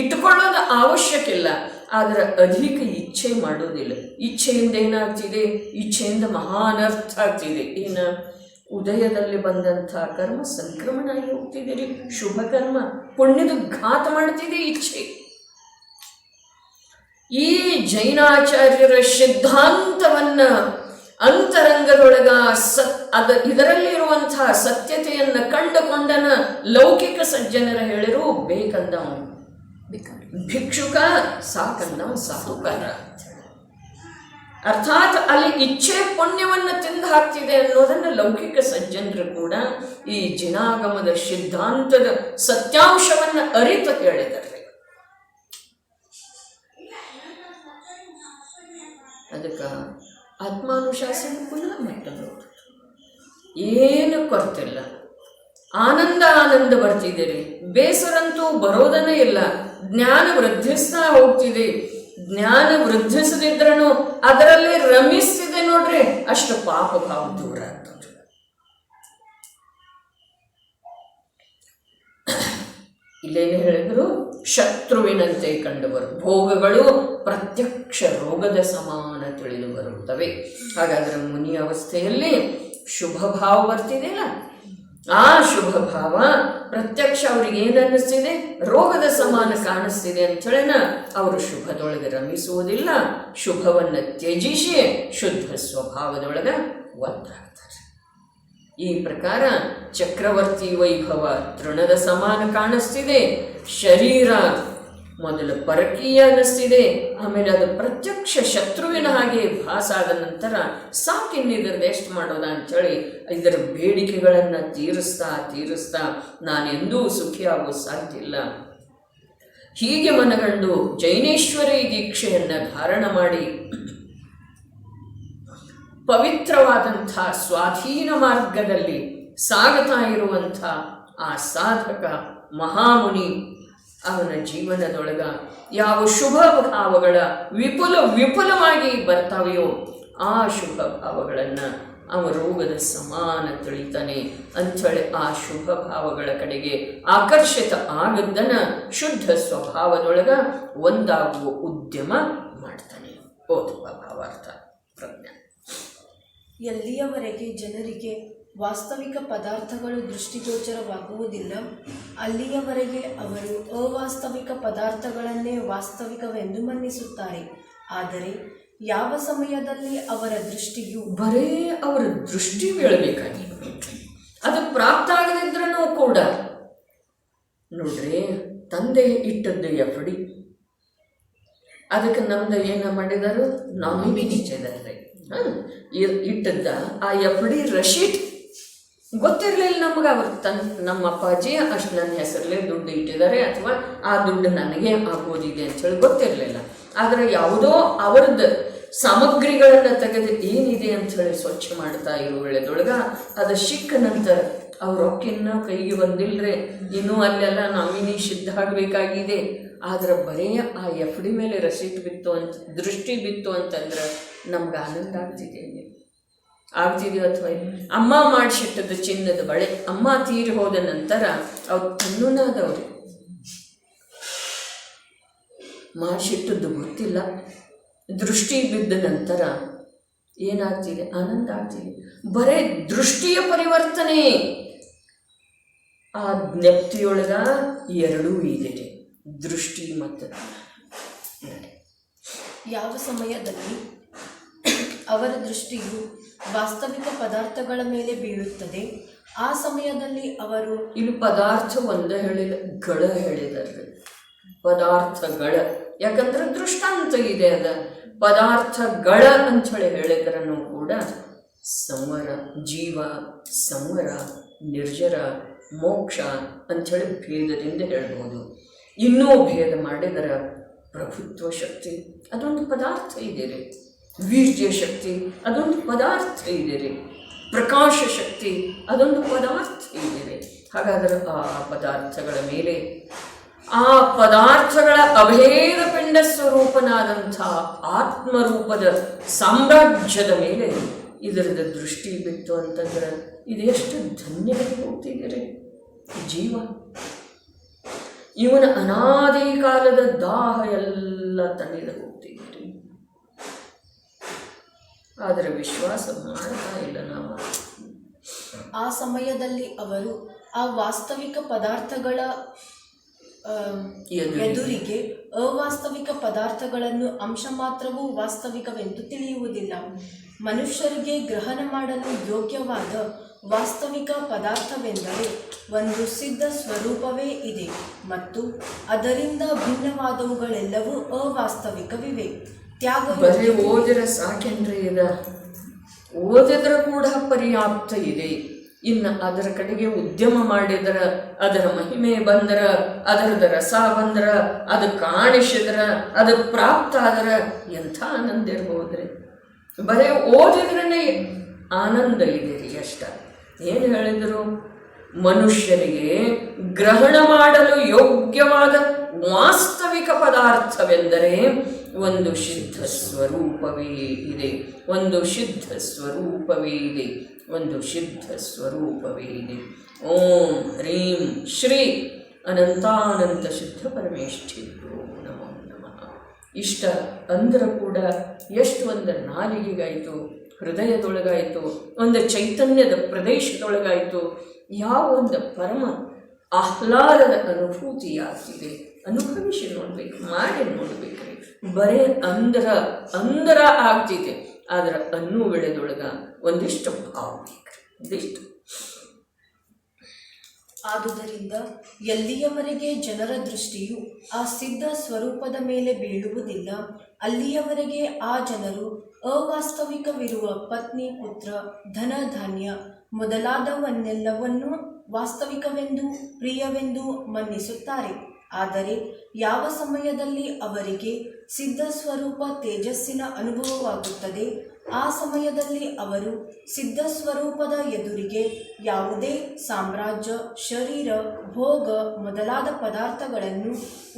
ಇಟ್ಟುಕೊಳ್ಳೋದು ಅವಶ್ಯಕ ಇಲ್ಲ. ಆದರೆ ಅಧಿಕ ಇಚ್ಛೆ ಮಾಡೋದಿಲ್ಲ. ಇಚ್ಛೆಯಿಂದ ಏನಾಗ್ತಿದೆ? ಇಚ್ಛೆಯಿಂದ ಮಹಾನರ್ಥ ಆಗ್ತಿದೆ. ಇನ್ನು ಉದಯದಲ್ಲಿ ಬಂದಂಥ ಕರ್ಮ ಸಂಕ್ರಮಣ ಆಗಿ ಹೋಗ್ತಿದ್ದೀರಿ. ಶುಭ ಕರ್ಮ ಪುಣ್ಯದ ಘಾತ ಮಾಡ್ತಿದೆ ಇಚ್ಛೆ. ಈ ಜೈನಾಚಾರ್ಯರ ಸಿದ್ಧಾಂತವನ್ನ ಅಂತರಂಗದೊಳಗ ಇದರಲ್ಲಿರುವಂತಹ ಸತ್ಯತೆಯನ್ನ ಕಂಡುಕೊಂಡನ ಲೌಕಿಕ ಸಜ್ಜನರ ಹೇಳಿರು ಬೇಕಂದವ ಭಿಕ್ಷುಕ, ಸಾಕಂದವ ಸಾಹುಕಾರ. ಅರ್ಥಾತ್ ಅಲ್ಲಿ ಇಚ್ಛೆ ಪುಣ್ಯವನ್ನ ತಿಂದು ಹಾಕ್ತಿದೆ ಅನ್ನೋದನ್ನ ಲೌಕಿಕ ಸಜ್ಜನರು ಕೂಡ ಈ ಜಿನಾಗಮದ ಸಿದ್ಧಾಂತದ ಸತ್ಯಾಂಶವನ್ನ ಅರಿತು ಹೇಳಿದ್ದಾರೆ. ಅದಕ್ಕೆ ಆತ್ಮಾನುಶಾಸನ ಪುನಃ ಮತ್ತೊಂದು ಏನು ಕೊರತಿಲ್ಲ. ಆನಂದ ಬರ್ತಿದ್ದೀರಿ, ಬೇಸರಂತೂ ಬರೋದನ್ನೇ ಇಲ್ಲ. ಜ್ಞಾನ ವೃದ್ಧಿಸ್ತಾ ಹೋಗ್ತಿದೆ. ಜ್ಞಾನ ವೃದ್ಧಿಸದಿದ್ರೂ ಅದರಲ್ಲಿ ರಮಿಸ್ತಿದೆ ನೋಡ್ರಿ, ಅಷ್ಟು ಪಾಪ ಭಾವ ದೂರ ಆಗ್ತದೆ. ಇಲ್ಲೇನು ಹೇಳಿದ್ರು? ಶತ್ರುವಿನಂತೆ ಕಂಡುಬರು ಭೋಗಗಳು ಪ್ರತ್ಯಕ್ಷ ರೋಗದ ಸಮಾನ ತಿಳಿದು ಬರುತ್ತವೆ. ಹಾಗಾದ್ರೆ ಮುನಿ ಅವಸ್ಥೆಯಲ್ಲಿ ಶುಭ ಭಾವ ಬರ್ತಿದೆಯಲ್ಲ, ಆ ಶುಭ ಭಾವ ಪ್ರತ್ಯಕ್ಷ ಅವ್ರಿಗೆ ಏನು ಅನ್ನಿಸ್ತಿದೆ? ರೋಗದ ಸಮಾನ ಕಾಣಿಸ್ತಿದೆ ಅಂಥೇಳಿನ ಅವರು ಶುಭದೊಳಗೆ ರಮಿಸುವುದಿಲ್ಲ. ಶುಭವನ್ನು ತ್ಯಜಿಸಿ ಶುದ್ಧ ಸ್ವಭಾವದೊಳಗೆ ಒದ್ದಾಡ್ತಾರೆ. ಈ ಪ್ರಕಾರ ಚಕ್ರವರ್ತಿ ವೈಭವ ತೃಣದ ಸಮಾನ ಕಾಣಿಸ್ತಿದೆ. ಶರೀರ ಮೊದಲು ಪರಕೀಯ ಅನ್ನಿಸ್ತಿದೆ, ಆಮೇಲೆ ಅದು ಪ್ರತ್ಯಕ್ಷ ಶತ್ರುವಿನ ಹಾಗೆ ಭಾಸ ಆದ ನಂತರ ಸಾಕಿನ್ನಿದ್ರದ್ದು ಎಷ್ಟು ಮಾಡೋದ ಅಂಥೇಳಿ ಇದರ ಬೇಡಿಕೆಗಳನ್ನು ತೀರಿಸ್ತಾ ನಾನೆಂದೂ ಸುಖಿಯಾಗೋ ಸಾಧ್ಯ ಇಲ್ಲ. ಹೀಗೆ ಮನಗಂಡು ಜೈನೇಶ್ವರಿ ದೀಕ್ಷೆಯನ್ನು ಧಾರಣ ಮಾಡಿ ಪವಿತ್ರವಾದಂಥ ಸ್ವಾಧೀನ ಮಾರ್ಗದಲ್ಲಿ ಸಾಗುತ್ತಾ ಇರುವಂಥ ಆ ಸಾಧಕ ಮಹಾಮುನಿ ಅವನ ಜೀವನದೊಳಗ ಯಾವ ಶುಭ ಭಾವಗಳ ವಿಪುಲವಾಗಿ ಬರ್ತಾವೆಯೋ ಆ ಶುಭ ಭಾವಗಳನ್ನು ಅವ ರೋಗದ ಸಮಾನ ತಿಳಿತಾನೆ ಅಂಥೇಳಿ ಆ ಶುಭ ಭಾವಗಳ ಕಡೆಗೆ ಆಕರ್ಷಿತ ಆಗದ್ದನ್ನು ಶುದ್ಧ ಸ್ವಭಾವದೊಳಗ ಒಂದಾಗುವ ಉದ್ಯಮ ಮಾಡ್ತಾನೆ. ಓದುವ ಭಾವಾರ್ಥ ಪ್ರಜ್ಞೆ. ಎಲ್ಲಿಯವರೆಗೆ ಜನರಿಗೆ ವಾಸ್ತವಿಕ ಪದಾರ್ಥಗಳು ದೃಷ್ಟಿಗೋಚರವಾಗುವುದಿಲ್ಲ ಅಲ್ಲಿಯವರೆಗೆ ಅವರು ಅವಾಸ್ತವಿಕ ಪದಾರ್ಥಗಳನ್ನೇ ವಾಸ್ತವಿಕವೆಂದು ಮನ್ನಿಸುತ್ತಾರೆ. ಆದರೆ ಯಾವ ಸಮಯದಲ್ಲಿ ಅವರ ದೃಷ್ಟಿಯು ಬರೇ ಅವರ ದೃಷ್ಟಿ ಬೀಳಬೇಕಾಗಿಲ್ಲ, ಅದು ಪ್ರಾಪ್ತ ಆಗದಿದ್ರೂ ಕೂಡ ನೋಡ್ರಿ, ತಂದೆ ಇಟ್ಟದ್ದು ಎಫಡಿ, ಅದಕ್ಕೆ ನಮ್ದು ಏನು ಮಾಡಿದಾರು ನಾಮಿನಿ ಇಚ್ಛೆದಾರೆ ಇಟ್ಟದ್ದ ಆ ಎಫಡಿ ರಶೀಟ್ ಗೊತ್ತಿರಲಿಲ್ಲ ನಮ್ಗೆ. ಅವ್ರು ನಮ್ಮ ಅಪ್ಪಾಜಿ ಅಷ್ಟು ನನ್ನ ಹೆಸರಲ್ಲೇ ದುಡ್ಡು ಇಟ್ಟಿದ್ದಾರೆ ಅಥವಾ ಆ ದುಡ್ಡು ನನಗೆ ಆಗೋದಿದೆ ಅಂಥೇಳಿ ಗೊತ್ತಿರಲಿಲ್ಲ. ಆದರೆ ಯಾವುದೋ ಅವರದ್ದು ಸಾಮಗ್ರಿಗಳನ್ನು ತೆಗೆದು ಏನಿದೆ ಅಂಥೇಳಿ ಸ್ವಚ್ಛ ಮಾಡ್ತಾ ಇರೋ ವೇಳೆದೊಳಗೆ ಅದು ಸಿಕ್ಕ ನಂತರ ಅವ್ರ ರೊಕ್ಕಿನ್ನ ಕೈಗೆ ಬಂದಿಲ್ಲರೆ ಇನ್ನೂ ಅಲ್ಲೆಲ್ಲ ನಾಮಿನಿ ಸಿದ್ಧ ಆಗಬೇಕಾಗಿದೆ. ಆದರೆ ಬರೀ ಆ ಎಫ್ ಡಿ ಮೇಲೆ ರಸೀಟ್ ಬಿತ್ತು ಅಂತ ದೃಷ್ಟಿ ಬಿತ್ತು ಅಂತಂದ್ರೆ ನಮ್ಗೆ ಆನಂದ ಆಗ್ತಿದೆಯೋ ಅಥವಾ ಅಮ್ಮ ಮಾಡಿಸಿಟ್ಟದ್ದು ಚಿನ್ನದ ಬಳೆ ಅಮ್ಮ ತೀರಿ ಹೋದ ನಂತರ ಅವ್ರು ತನ್ನೂನಾದವ್ರು ಮಾಡಿಸಿಟ್ಟದ್ದು ಗೊತ್ತಿಲ್ಲ. ದೃಷ್ಟಿ ಬಿದ್ದ ನಂತರ ಏನಾಗ್ತಿದೆ? ಆನಂದ ಆಗ್ತಿದೆ. ಬರೇ ದೃಷ್ಟಿಯ ಪರಿವರ್ತನೆ. ಆ ಜ್ಞಪ್ತಿಯೊಳಗ ಎರಡೂ ಇದೆ, ದೃಷ್ಟಿ ಮತ್ತು ಯಾವ ಸಮಯದಲ್ಲಿ ಅವರ ದೃಷ್ಟಿಯು ವಾಸ್ತವಿಕ ಪದಾರ್ಥಗಳ ಮೇಲೆ ಬೀಳುತ್ತದೆ ಆ ಸಮಯದಲ್ಲಿ ಅವರು ಇಲ್ಲಿ ಪದಾರ್ಥ ಒಂದೇ ಹೇಳಿಲ್ಲ, ಗಳ ಹೇಳಿದಾರೆ. ಪದಾರ್ಥಗಳ, ಯಾಕಂದ್ರೆ ದೃಷ್ಟಾಂತ ಇದೆ. ಅದ ಪದಾರ್ಥಗಳ ಅಂಥೇಳಿ ಹೇಳಿದ್ರೂ ಕೂಡ ಸಂವರ, ಜೀವ, ಸಂವರ, ನಿರ್ಜರ, ಮೋಕ್ಷ ಅಂಥೇಳಿ ಭೇದದಿಂದ ಹೇಳ್ಬೋದು. ಇನ್ನೂ ಭೇದ ಮಾಡಿದರೆ ಪ್ರಭುತ್ವ ಶಕ್ತಿ ಅದೊಂದು ಪದಾರ್ಥ ಇದೆ ರೀ, ವೀರ್ಯ ಶಕ್ತಿ ಅದೊಂದು ಪದಾರ್ಥ ಇದೆ ರೀ, ಪ್ರಕಾಶ ಶಕ್ತಿ ಅದೊಂದು ಪದಾರ್ಥ ಇದೆ ರೀ. ಹಾಗಾದರೆ ಆ ಪದಾರ್ಥಗಳ ಮೇಲೆ, ಆ ಪದಾರ್ಥಗಳ ಅಭೇದ ಪಿಂಡ ಸ್ವರೂಪನಾದಂಥ ಆತ್ಮರೂಪದ ಸಾಮ್ರಾಜ್ಯದ ಮೇಲೆ ಇದರದ ದೃಷ್ಟಿ ಬಿತ್ತು ಅಂತಂದ್ರೆ ಇದು ಎಷ್ಟು ಧನ್ಯವಾಗಿ ಹೋಗ್ತಿದ್ದೀರಿ. ಜೀವ ಇವನ ಅನಾದಿ ಕಾಲದ ದಾಹ ಎಲ್ಲ ತಣ್ಣೀರು ಹೋಗ್ತಿದ್ದೀರಿ. ಆದರೆ ವಿಶ್ವಾಸ ಮಾಡ್ತಾ ಇಲ್ಲ ನಾವು. ಆ ಸಮಯದಲ್ಲಿ ಅವರು ಆ ವಾಸ್ತವಿಕ ಪದಾರ್ಥಗಳ ಎದುರಿಗೆ ಅವಾಸ್ತವಿಕ ಪದಾರ್ಥಗಳನ್ನು ಅಂಶ ಮಾತ್ರವೂ ವಾಸ್ತವಿಕವೆಂದು ತಿಳಿಯುವುದಿಲ್ಲ. ಮನುಷ್ಯರಿಗೆ ಗ್ರಹಣ ಮಾಡಲು ಯೋಗ್ಯವಾದ ವಾಸ್ತವಿಕ ಪದಾರ್ಥವೆಂದರೆ ಒಂದು ಸಿದ್ಧ ಸ್ವರೂಪವೇ ಇದೆ ಮತ್ತು ಅದರಿಂದ ಭಿನ್ನವಾದವುಗಳೆಲ್ಲವೂ ಅವಾಸ್ತವಿಕವಿವೆ. ಬರೀ ಓದಿದ್ರೆ ಸಾಕೇನ್ರಿ? ಓದಿದ್ರೆ ಕೂಡ ಪರ್ಯಾಪ್ತ ಇದೆ. ಇನ್ನು ಅದರ ಕಡೆಗೆ ಉದ್ಯಮ ಮಾಡಿದ್ರ, ಅದರ ಮಹಿಮೆ ಬಂದ್ರ, ಅದರದ ರಸ ಬಂದ್ರ, ಅದು ಕಾಣಿಸಿದ್ರ, ಅದು ಪ್ರಾಪ್ತ ಆದ್ರ ಎಂಥ ಆನಂದ ಇರ್ಬೋದ್ರಿ. ಬರೀ ಓದಿದ್ರೇ ಆನಂದ ಇದೆ ರೀ ಅಷ್ಟ. ಏನು ಹೇಳಿದರು? ಮನುಷ್ಯರಿಗೆ ಗ್ರಹಣ ಮಾಡಲು ಯೋಗ್ಯವಾದ ವಾಸ್ತವಿಕ ಪದಾರ್ಥವೆಂದರೆ ಒಂದು ಸಿದ್ಧ ಸ್ವರೂಪವೇ ಇದೆ, ಒಂದು ಸಿದ್ಧ ಸ್ವರೂಪವೇ ಇದೆ, ಒಂದು ಸಿದ್ಧ ಸ್ವರೂಪವೇ ಇದೆ. ಓಂ ಹ್ರೀಂ ಶ್ರೀ ಅನಂತಾನಂತ ಸಿದ್ಧ ಪರಮೇಷ್ಠಿಭ್ಯೋ ನಮೋ ನಮಃ. ಇಷ್ಟ ಅಂದ್ರೆ ಕೂಡ ಎಷ್ಟು ಒಂದು ನಾಲಿಗೆಗಾಯಿತು, ಹೃದಯದೊಳಗಾಯಿತು, ಒಂದು ಚೈತನ್ಯದ ಪ್ರದೇಶದೊಳಗಾಯಿತು, ಯಾವ ಒಂದು ಪರಮ ಆಹ್ಲಾದದ ಅನುಭೂತಿ ಆಗ್ತಿದೆ. ಅನುಭವಿಸಿ ನೋಡ್ಬೇಕು, ಮಾಡಿ ನೋಡ್ಬೇಕ್ರಿ. ಬರೇ ಅಂದ್ರ ಆಗ್ತಿದೆ, ಆದ್ರೆ ಅನ್ನೂ ವೇಳೆದೊಳಗ ಒಂದಿಷ್ಟು ಭಾವ ಬೇಕ್ರಿ, ಒಂದಿಷ್ಟು. ಆದುದರಿಂದ ಎಲ್ಲಿಯವರೆಗೆ ಜನರ ದೃಷ್ಟಿಯು ಆ ಸಿದ್ಧ ಸ್ವರೂಪದ ಮೇಲೆ ಬೀಳುವುದಿಲ್ಲ ಅಲ್ಲಿಯವರೆಗೆ ಆ ಜನರು ಅವಾಸ್ತವಿಕವಿರುವ ಪತ್ನಿ, ಪುತ್ರ, ಧನ, ಧಾನ್ಯ ಮೊದಲಾದವನ್ನೆಲ್ಲವನ್ನೂ ವಾಸ್ತವಿಕವೆಂದು ಪ್ರಿಯವೆಂದು ಮನ್ನಿಸುತ್ತಾರೆ. ಆದರೆ ಯಾವ ಸಮಯದಲ್ಲಿ ಅವರಿಗೆ ಸಿದ್ಧ ಸ್ವರೂಪ ತೇಜಸ್ಸಿನ ಅನುಭವವಾಗುತ್ತದೆ ಆ ಸಮಯದಲ್ಲಿ ಅವರು ಸಿದ್ಧ ಸ್ವರೂಪದ ಎದುರಿಗೆ ಯಾವುದೇ ಸಾಮ್ರಾಜ್ಯ, ಶರೀರ, ಭೋಗ ಮೊದಲಾದ ಪದಾರ್ಥಗಳನ್ನು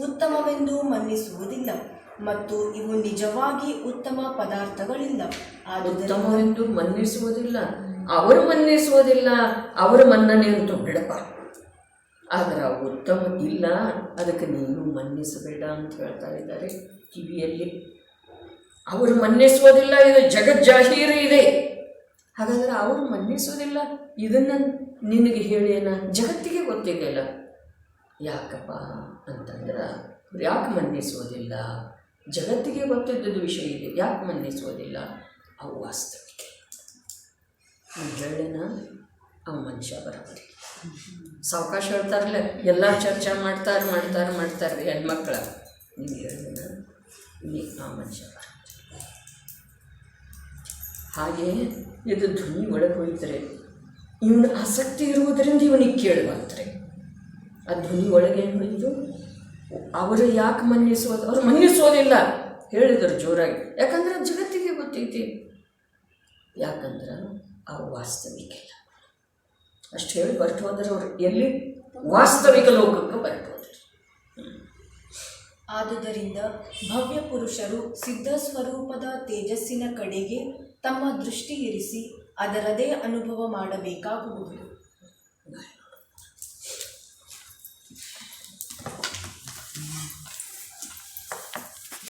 ಉತ್ತಮವೆಂದು ಮನ್ನಿಸುವುದಿಲ್ಲ ಮತ್ತು ಇವು ನಿಜವಾಗಿ ಉತ್ತಮ ಪದಾರ್ಥಗಳಿಲ್ಲ. ಉತ್ತಮವೆಂದು ಮನ್ನಿಸುವುದಿಲ್ಲ. ಅವರು ಮನ್ನಿಸೋದಿಲ್ಲ, ಅವರ ಮನ್ನಣೆ ಅಂತೂ ಬಿಡಪ್ಪ, ಆದರೆ ಉತ್ತಮ ಇಲ್ಲ, ಅದಕ್ಕೆ ನೀನು ಮನ್ನಿಸಬೇಡ ಅಂತ ಹೇಳ್ತಾ ಇದ್ದಾರೆ ಕಿವಿಯಲ್ಲಿ. ಅವರು ಮನ್ನಿಸೋದಿಲ್ಲ, ಇದು ಜಗಜ್ಜಾಹೀರು ಇದೆ. ಹಾಗಾದರೆ ಅವರು ಮನ್ನಿಸೋದಿಲ್ಲ, ಇದನ್ನು ನಿನಗೆ ಹೇಳೇನ? ಜಗತ್ತಿಗೆ ಗೊತ್ತಿದೆಯಲ್ಲ. ಯಾಕಪ್ಪ ಅಂತಂದ್ರೆ ಯಾಕೆ ಮನ್ನಿಸೋದಿಲ್ಲ? ಜಗತ್ತಿಗೆ ಗೊತ್ತಿದ್ದದ್ದು ವಿಷಯ ಇದೆ. ಯಾಕೆ ಮನ್ನಿಸೋದಿಲ್ಲ? ಅವು ವಾಸ್ತವಿಕೆ. ನಾನು ಹೇಳೇನ, ಅವು ಮನುಷ್ಯ ಬರೋಬರಿ. ಸಾವಕಾಶ ಹೇಳ್ತಾರಲ್ಲ, ಎಲ್ಲ ಚರ್ಚೆ ಮಾಡ್ತಾರೆ ಹೆಣ್ಮಕ್ಳ. ನೀವು ಹೇಳೇನ, ನೀ ಆ ಮನುಷ್ಯ ಬರೋಬರಿ. ಹಾಗೆ ಇದು ಧ್ವನಿ ಒಳಗೆ ಹೋಯ್ತಾರೆ. ಇವನ ಆಸಕ್ತಿ ಇರುವುದರಿಂದ ಇವನಿಗೆ ಕೇಳುವಂತಾರೆ. ಆ ಧ್ವನಿ ಒಳಗೆ ಏನು ಹೋಯಿತು? ಅವರು ಯಾಕೆ ಮನ್ನಿಸೋದು? ಅವರು ಮನ್ನಿಸೋದಿಲ್ಲ ಹೇಳಿದರು ಜೋರಾಗಿ. ಯಾಕಂದ್ರೆ ಜಗತ್ತಿಗೆ ಗೊತ್ತೈತಿ. ಯಾಕಂದ್ರೆ ಅವು ವಾಸ್ತವಿಕಿಲ್ಲ. ಅಷ್ಟು ಹೇಳಿ ಬರ್ತು ಹೋದ್ರೆ ಅವರು ಎಲ್ಲಿ? ವಾಸ್ತವಿಕ ಲೋಕಕ್ಕೆ ಬರ್ತು ಹೋದ್ರು. ಆದುದರಿಂದ ಭವ್ಯ ಪುರುಷರು ಸಿದ್ಧ ಸ್ವರೂಪದ ತೇಜಸ್ಸಿನ ಕಡೆಗೆ ತಮ್ಮ ದೃಷ್ಟಿ ಇರಿಸಿ ಅದರದೇ ಅನುಭವ ಮಾಡಬೇಕಾಗುವುದು.